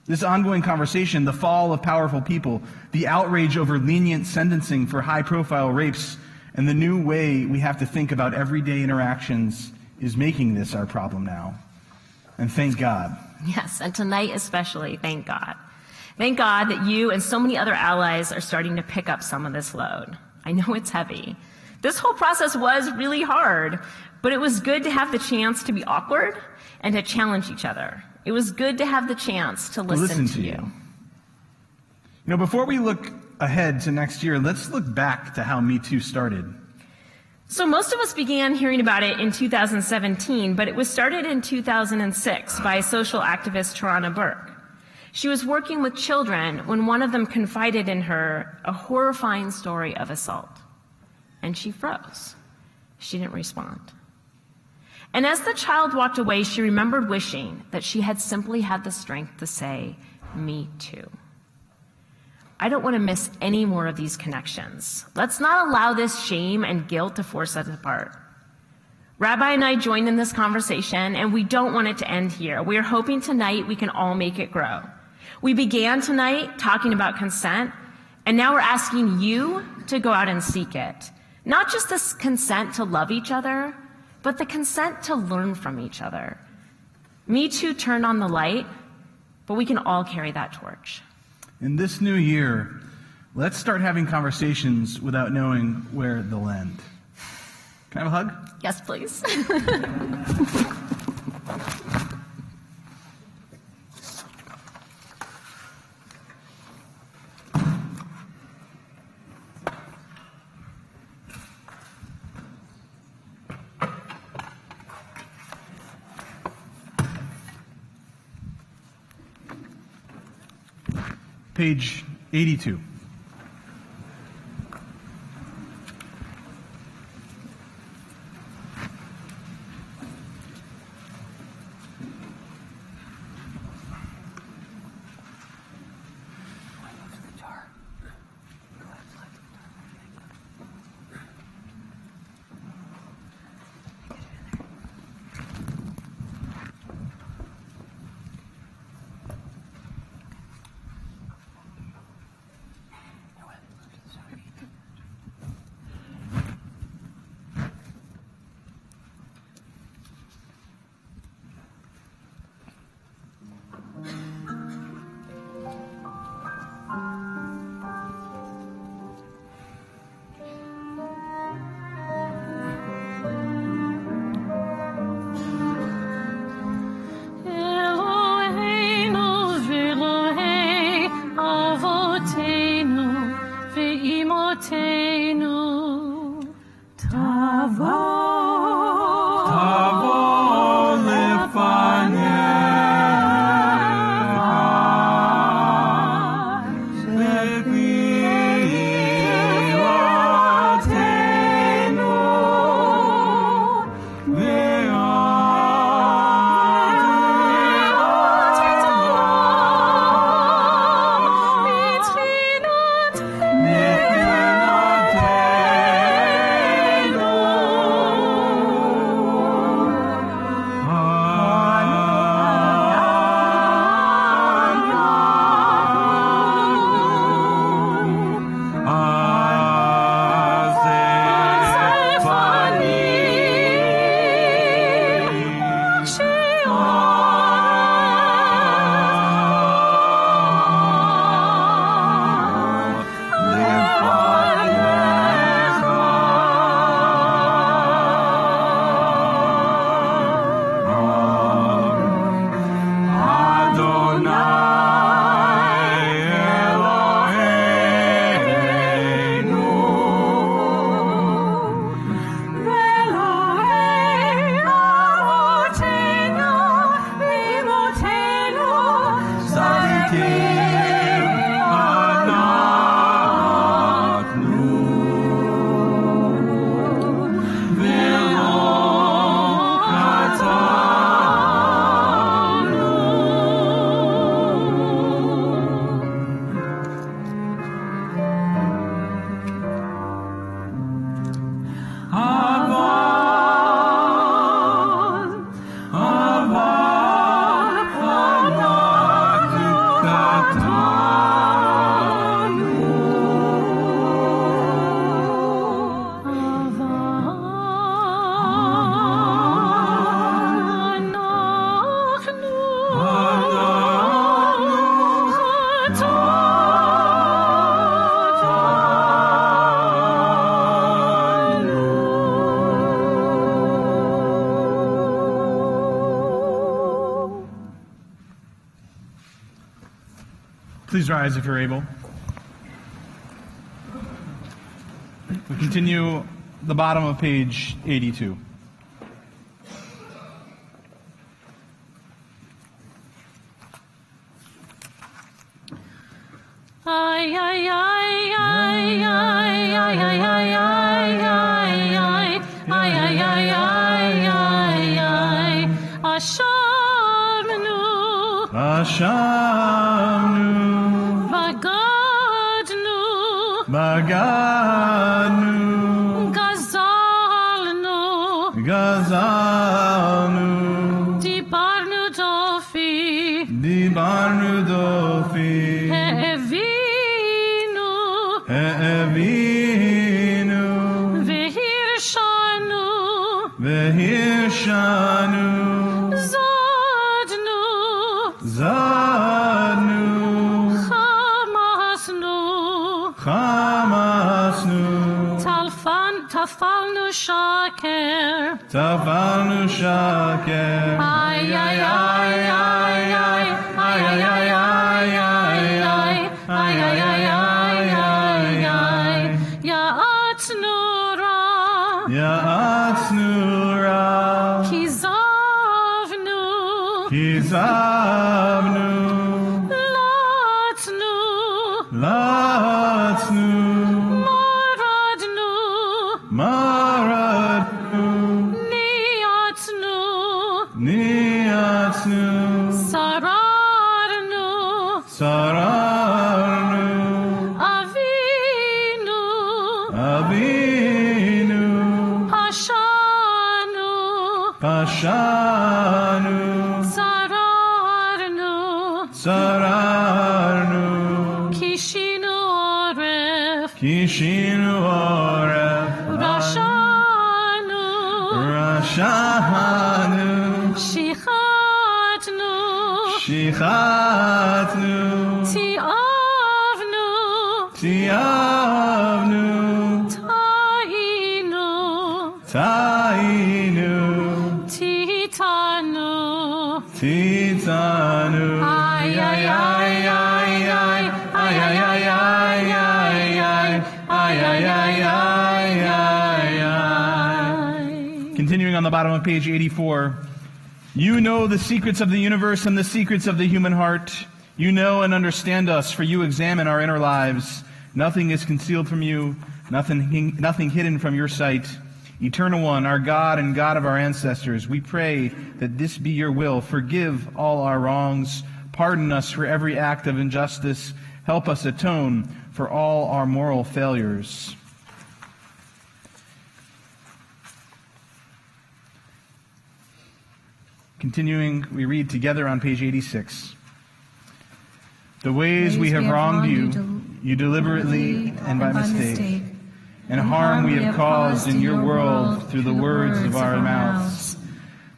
This ongoing conversation, the fall of powerful people, the outrage over lenient sentencing for high-profile rapes, and the new way we have to think about everyday interactions is making this our problem now. And thank God. Yes, and tonight especially, thank God. Thank God that you and so many other allies are starting to pick up some of this load. I know it's heavy. This whole process was really hard, but it was good to have the chance to be awkward and to challenge each other. It was good to have the chance to listen to you. You know, before we look ahead to next year, let's look back to how Me Too started. So most of us began hearing about it in 2017, but it was started in 2006 by social activist Tarana Burke. She was working with children when one of them confided in her a horrifying story of assault. And she froze. She didn't respond. And as the child walked away, she remembered wishing that she had simply had the strength to say, "Me too." I don't want to miss any more of these connections. Let's not allow this shame and guilt to force us apart. Rabbi and I joined in this conversation, and we don't want it to end here. We are hoping tonight we can all make it grow. We began tonight talking about consent, and now we're asking you to go out and seek it. Not just this consent to love each other, but the consent to learn from each other. Me Too turned on the light, but we can all carry that torch. In this new year, let's start having conversations without knowing where they'll end. Can I have a hug? Yes, please. Page 82. Please rise if you're able. We continue the bottom of page 82. Ay, ay, ay, ay, ay, ay, ay, ay, ay, ay, ay, ay, ay, ay, ay, Ashamnu, Ashamnu, Bagadnu, Bagadnu, Gazalnu, Gazalnu, Dibarnu Dofi, Dibarnu Dofi, Evinu, Evinu, Vehirshanu, Vehirshanu, Zadnu, Zadnu, Hamasnu, Chamasnu, Tafalnu Shaker, Tafalnu Shaker, ay, ay, ay, ay, ay, ay, ay, ay, ay, ay, ay, ay, ay, ay, Ya'atnura, Ya'atnura, Kizavnu, Kizavnu, Latnu, Yatsnu, Sararnu, Sararnu, Avinu, Avinu, Pashanu, Pashanu, Sararnu, Sararnu, Kishinu Oref, Kishinu Oref, Rashanu, Rashanu, Shichatnu, Shichatnu, Tiavnu, Tiavnu, Tainu, Tainu, Titanu, Titanu. Ay, ay, ay, ay, ay, ay, ay, ay, ay, ay, ay, ay. Continuing on the bottom of page 84. You know the secrets of the universe and the secrets of the human heart. You know and understand us, for you examine our inner lives. Nothing is concealed from you, nothing hidden from your sight. Eternal One, our God and God of our ancestors, we pray that this be your will. Forgive all our wrongs. Pardon us for every act of injustice. Help us atone for all our moral failures. Continuing, we read together on page 86. The ways we have wronged you deliberately and by mistake, and harm we have caused in your world through the words of our mouths.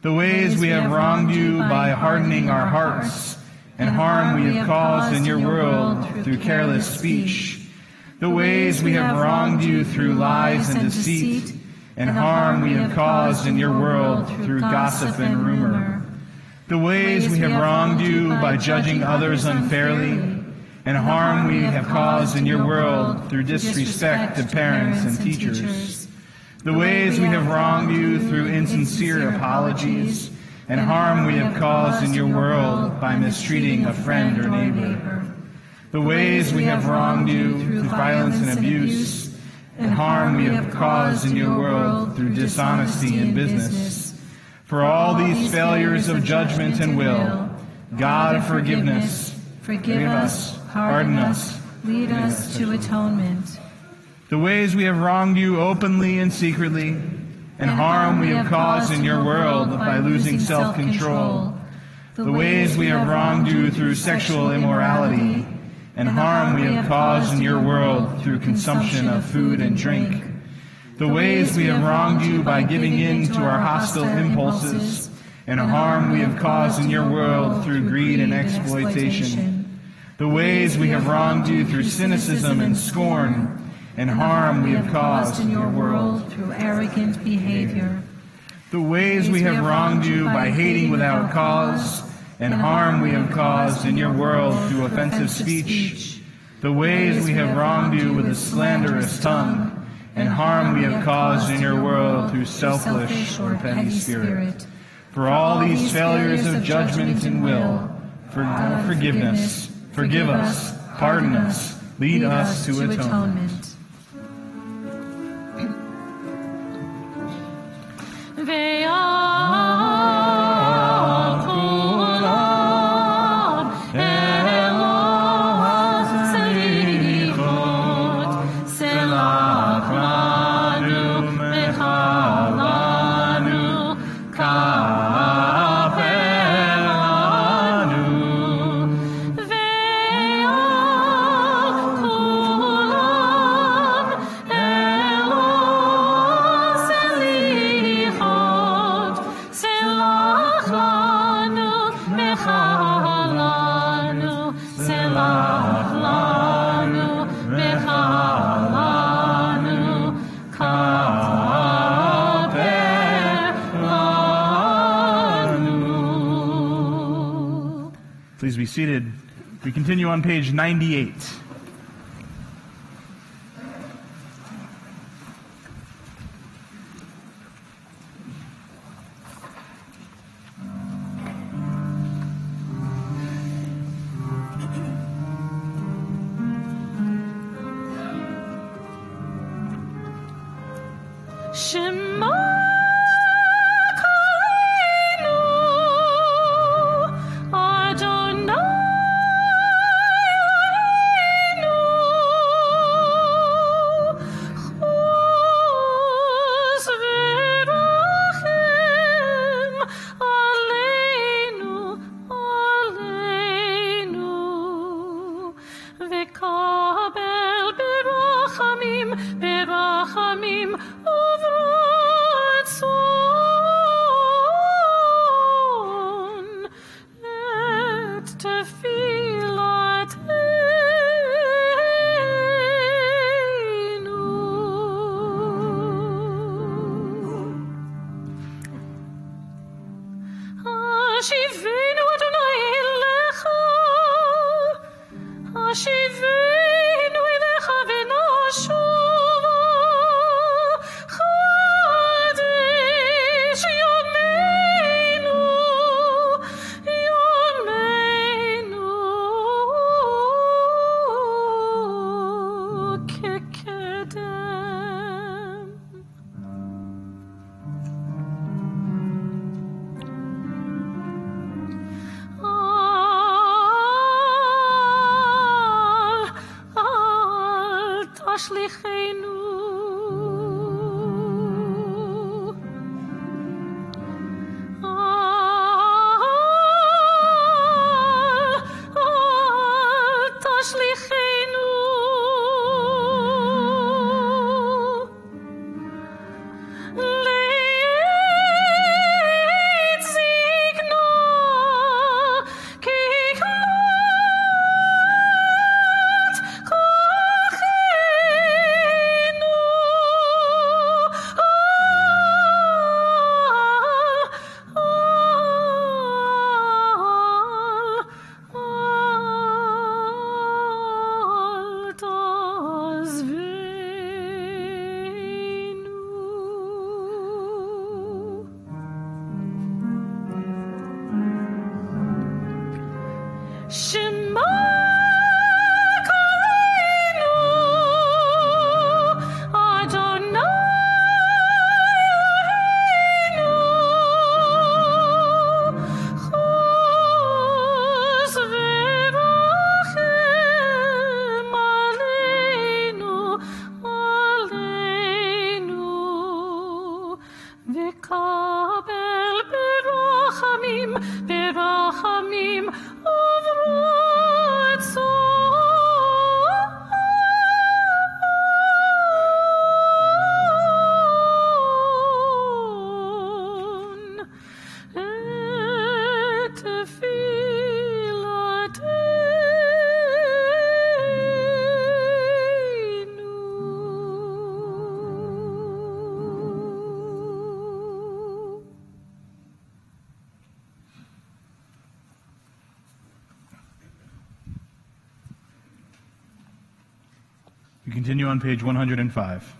The ways we have wronged you by hardening our hearts, and harm we have caused in your world through careless speech. The ways we have wronged you through lies and deceit, and harm we have caused in your world through gossip and rumor. The ways we have wronged you by judging others unfairly, and harm we have caused in your world through disrespect to parents and teachers. The ways we have wronged you through insincere apologies, and harm we have caused in your world by mistreating a friend or neighbor. The ways we have wronged you through violence and abuse, and harm we have caused in your world through dishonesty in business. For all these failures of judgment and will, God of forgiveness, Forgive us, pardon us, lead us to atonement. The ways we have wronged you openly and secretly, and harm we have caused in your world by losing self-control. The ways we have wronged you through sexual immorality, and harm we have caused in your world through consumption of food and drink. The ways we have wronged you by giving in to our hostile impulses, and harm we have caused in your world through greed and exploitation. The ways we have wronged you through cynicism and scorn, and harm we have caused in your world through arrogant behavior. The ways we have wronged you by hating without cause, and harm we have caused in your world through offensive speech. The ways we have wronged you with a slanderous tongue, and harm we have caused in your world through selfish or petty spirit. For all these failures of judgment and will, for forgiveness, forgive us, pardon us, lead us to atonement. Please be seated. We continue on page 98. Shema Kalenu השיבנו אדוני אליך, השיבנו אליך ונשובה, חדש יומנו, יומנו כקדם. אל תשליכנו, אל תשליכנו, לעת זקנה, כי כלות כוחנו, אל תעזבנו. שמע קולנו, אדוני אלוהינו, חוס ורחם עלינו, וקבל ברחמים, ברחמים וברצון את תפילתנו. We continue on page 105.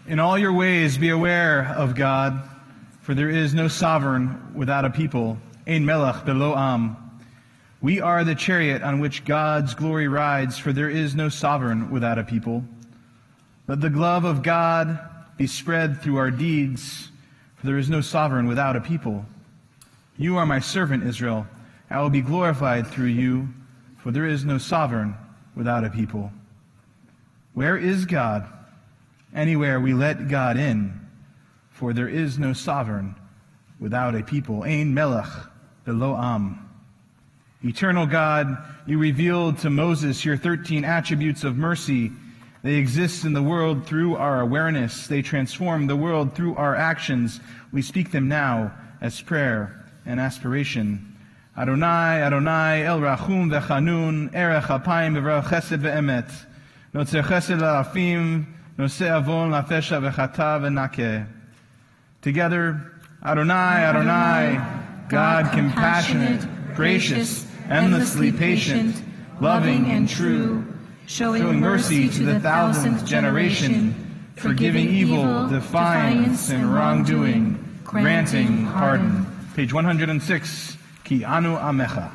In all your ways be aware of God, for there is no sovereign without a people. Ein melech belo am. We are the chariot on which God's glory rides, for there is no sovereign without a people. Let the glove of God be spread through our deeds, for there is no sovereign without a people. You are my servant, Israel. I will be glorified through you, for there is no sovereign without a people. Where is God? Anywhere we let God in, for there is no sovereign without a people. Ein melech belo am. Eternal God, you revealed to Moses your 13 attributes of mercy. They exist in the world through our awareness. They transform the world through our actions. We speak them now as prayer and aspiration. Adonai, Adonai, El Rachum v'Chanun, Erech Apayim v'Rach Chesed v'Emet, Notzer Chesed l'Rafim, Noseh Avon l'Afesha v'Chata v'Nakeh. Together, Adonai, Adonai, God compassionate, gracious, endlessly patient, loving and true, showing mercy to the 1,000th generation, forgiving evil, defiance, and wrongdoing, granting pardon. Page 106. Ki anu amecha.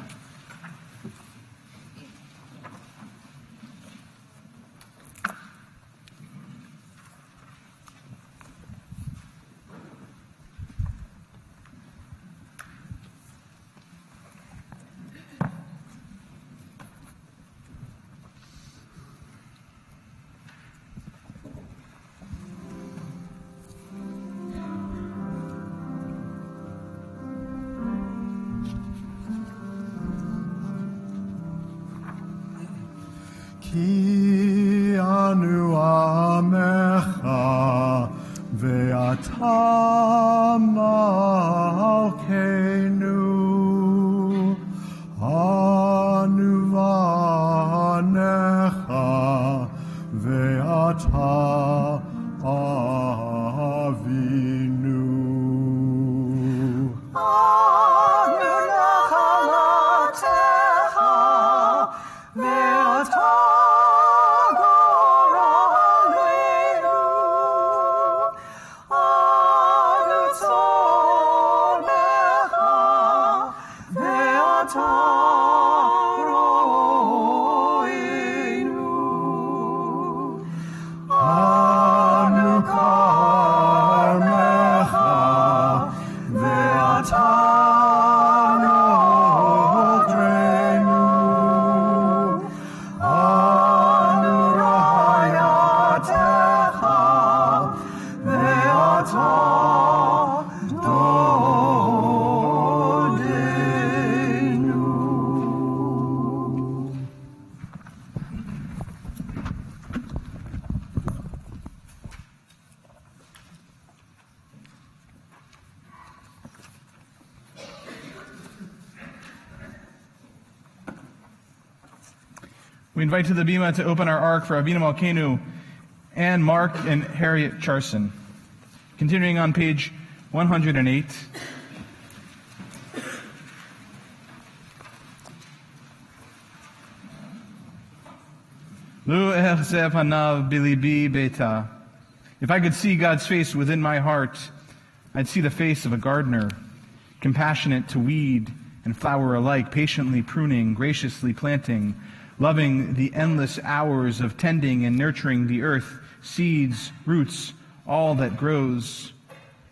Ki anu amecha ve'ata malkeinu anu vanecha ve'ata We invite to the Bima to open our ark for Avinu Malkeinu, Anne Mark and Harriet Charson. Continuing on page 108. Lu ehzeh panav bilibi beta. If I could see God's face within my heart, I'd see the face of a gardener, compassionate to weed and flower alike, patiently pruning, graciously planting, loving the endless hours of tending and nurturing the earth, seeds, roots, all that grows,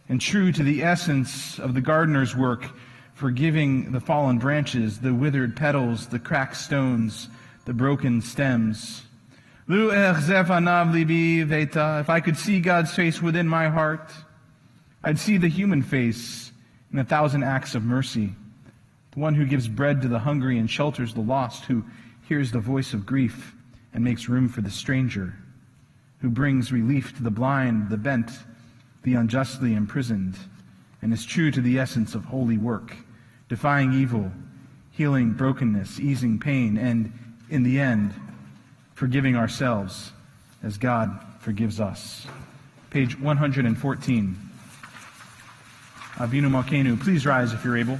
and true to the essence of the gardener's work, forgiving the fallen branches, the withered petals, the cracked stones, the broken stems. Lu ehzeh panav libi veta. If I could see God's face within my heart, I'd see the human face in 1,000 acts of mercy, the one who gives bread to the hungry and shelters the lost, who hears the voice of grief and makes room for the stranger, who brings relief to the blind, the bent, the unjustly imprisoned, and is true to the essence of holy work, defying evil, healing brokenness, easing pain, and, in the end, forgiving ourselves as God forgives us. Page 114. Avinu Malkeinu, please rise if you're able.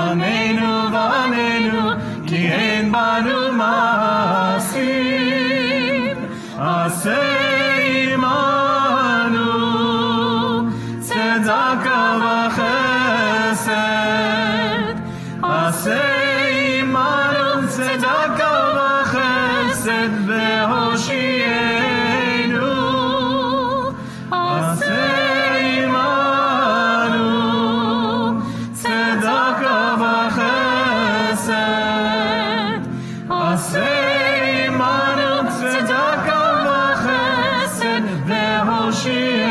עננו ועננו, כי אין בנו מעשים. עשה עמנו צדקה וחסד. עשה עמנו צדקה וחסד והושיענו. עשה עמנו צדקה וחסד. עשה עמנו צדקה וחסד והושיענו.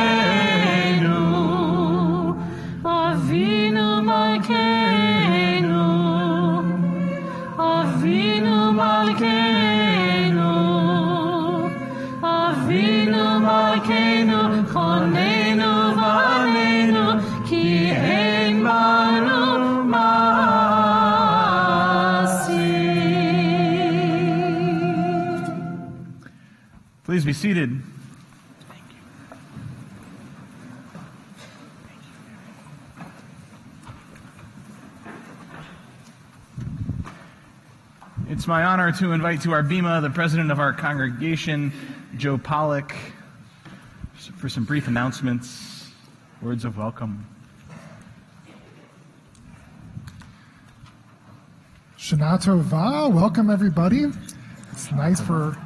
אבינו מלכנו, אבינו מלכנו, אבינו מלכנו, חוננו ועננו, כי אין בנו מעשים. Please be seated. It's my honor to invite to our bima the president of our congregation, Joe Pollack, for some brief announcements, words of welcome. Shana Tova, welcome everybody. It's nice for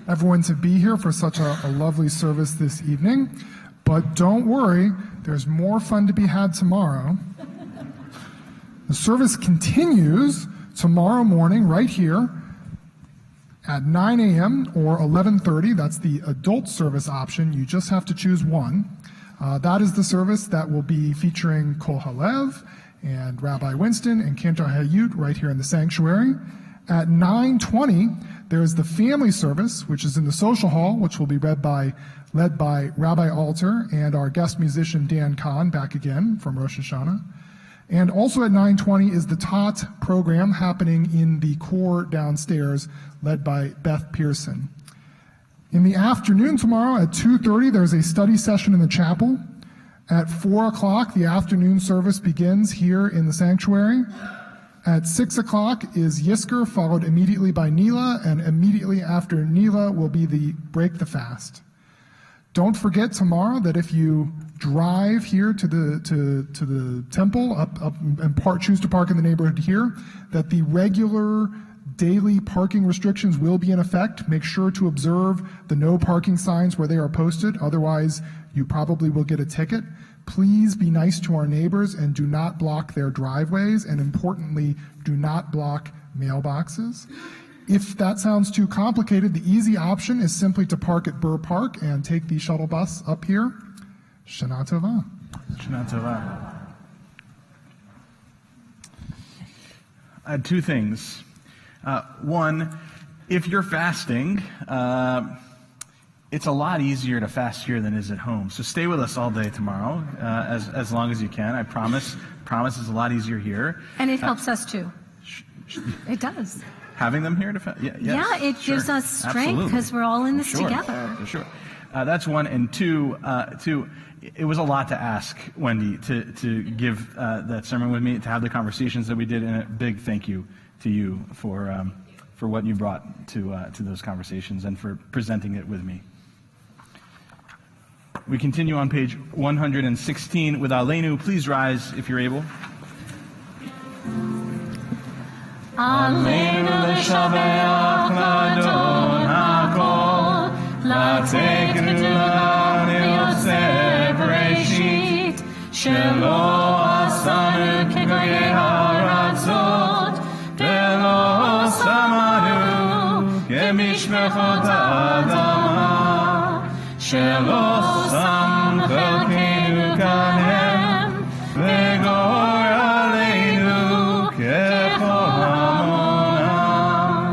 everyone to be here for such a lovely service this evening. But don't worry, there's more fun to be had tomorrow. The service continues tomorrow morning right here at 9 a.m. or 11:30. That's the adult service option. You just have to choose one. That is the service that will be featuring Kol Halev and Rabbi Winston and Cantor Hayut right here in the sanctuary. At 9:20, there's the family service, which is in the social hall, which will be led by Rabbi Alter and our guest musician Dan Kahn back again from Rosh Hashanah. And also at 9:20 is the Tot program happening in the core downstairs, led by Beth Pearson. In the afternoon tomorrow at 2:30, there's a study session in the chapel. At 4 o'clock, the afternoon service begins here in the sanctuary. At 6 o'clock is Yisker, followed immediately by Nila, and immediately after Nila will be the Break the Fast. Don't forget tomorrow that if you drive here to the temple up and choose to park in the neighborhood here, that the regular daily parking restrictions will be in effect. Make sure to observe the no parking signs where they are posted. Otherwise, you probably will get a ticket. Please be nice to our neighbors and do not block their driveways. And importantly, do not block mailboxes. If that sounds too complicated, the easy option is simply to park at Burr Park and take the shuttle bus up here. Shana Tova. Shana Tova. I had two things. One, if you're fasting, it's a lot easier to fast here than it is at home. So stay with us all day tomorrow, as long as you can. I promise. It's a lot easier here. And it helps us too. It does. Having them here to fast? Yeah, it gives us strength because we're all in this together. For sure. That's one. And two, it was a lot to ask Wendy to give that sermon with me, to have the conversations that we did, and a big thank you to you for what you brought to those conversations and for presenting it with me. We continue on page 116 with Aleinu. Please rise if you're able. Aleinu l'shabeach l'Adon hakol, l'atei gdula v'yosef bereshit, shelo asanu k'goyei ha'aratzot, velo samanu k'mishmechot ha'adama, shelo sam chelkeinu kahem, v'gor aleinu kechol hamonam,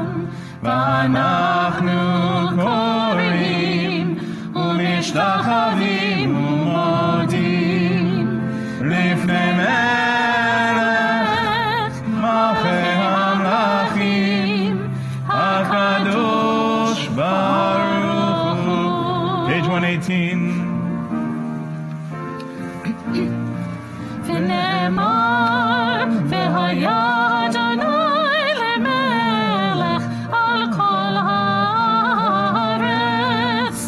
v'anachnu korim u'mishtachavim u'modim lifnei melech malchei hamlachim hakadosh baruch hu. Page 118. ונאמר, היה אדוני למלך על כל הארץ.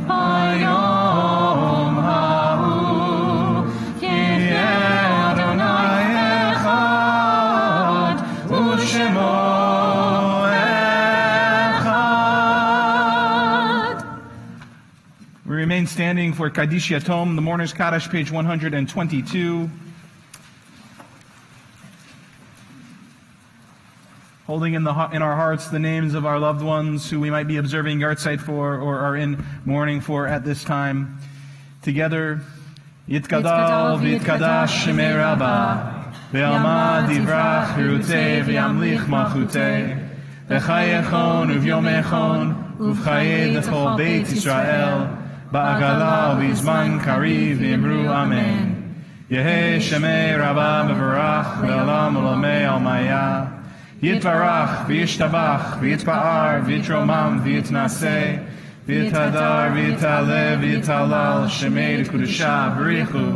ביום ההוא יהיה אדוני אחד ושמו אחד. We remain standing for Kaddish Yatom, the Mourner's Kaddish, page 122. Holding in our hearts the names of our loved ones who we might be observing yahrzeit for or are in mourning for at this time. Together, Yitkadal v'yitkadash shemei Rabbah, ve'alma divrach hirutei v'yamlich malchutei, v'chayechon uv'yomechon uv'chayei d'chol Beit Yisrael, ba'agala v'izman kariv v'imru amen. Yehei shemei Rabbah mevarach ve'olam olamei almayah. Yitvarach, v'yishtabach, v'yitpa'ar, v'yitromam, v'yitnaseh, v'yitadar, v'yitaleh, v'yitalal, shemei d'kudusha, b'richu,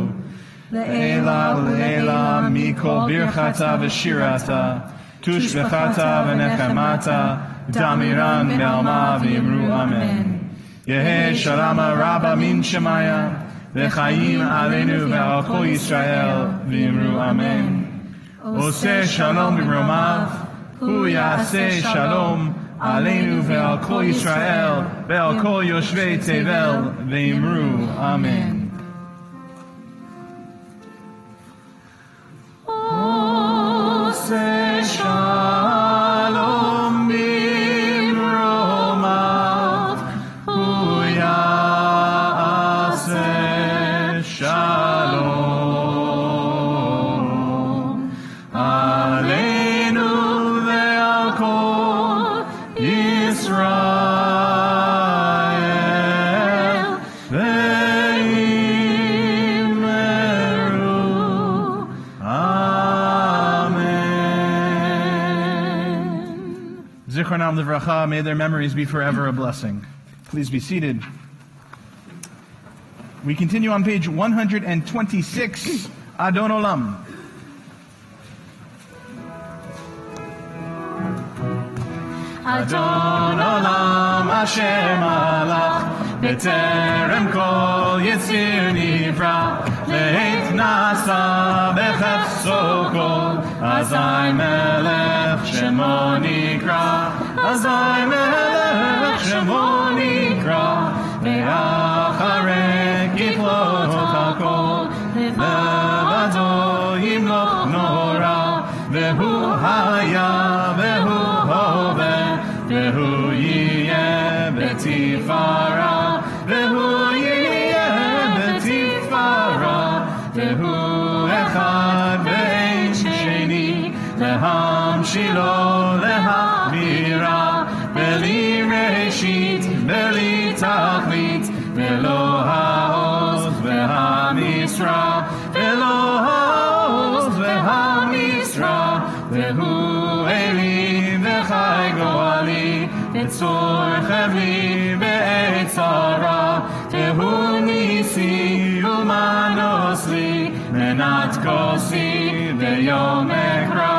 le'ela, le'ela, mikol birchata v'shirata, tushbechata v'nechemata, damiran be'alma v'yimru amen. Yehei shalama rabba min shemaya, v'chayim aleinu ve'al kol Yisrael, v'yimru amen. Oseh shalom b'mromav, Hu yaseh shalom aleinu ve'al kol Yisrael ve'al kol yoshvei tevel ve'imru amen. Oseh shalom b'mromav, Hu yaseh shalom aleinu ve'al kol Yisrael ve'imru amen. Zichronam livracha, may their memories be forever a blessing. Please be seated. We continue on page 126, Adon Olam. Adon Olam Hashem Alach B'terem kol Yitzir Nivra Leit Nasa B'chefso kol Azai Melech Shemo Nikra Azai Melech Shemo Nikra Ve'acharek Yiklot HaKol Levado Yimloch Nora Ve'hu Haya Ve'hu Hoveh Ve'hu yiyeh b'tifara, Ve'hu yiyeh b'tifara, Ve'hu echad ve'ein sheni, Lehamshilo lehachmira, Beli reshit, beli tachlit, Ve'lo ha'oz ve'hamisra, Ve'lo ha'oz ve'hamisra, Ve'hu eli ve'chai go'ali, Etzor chavli be'etzara, Tehu nisi umanos li, Menat kosi beyom ekra,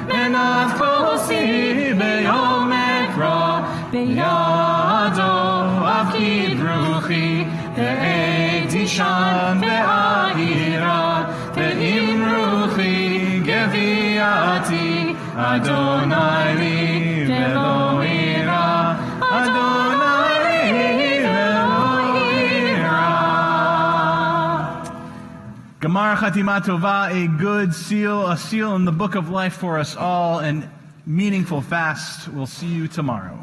Menat kosi beyom ekra, Beyado afkid ruchi, Be'etishan be'ahira, Be'im ruchi geviati, Adonai li ve'lo ira, Adonai li ve'lo ira. Gemar Chatima Tova, a good seal, a seal in the book of life for us all, and meaningful fast. We'll see you tomorrow.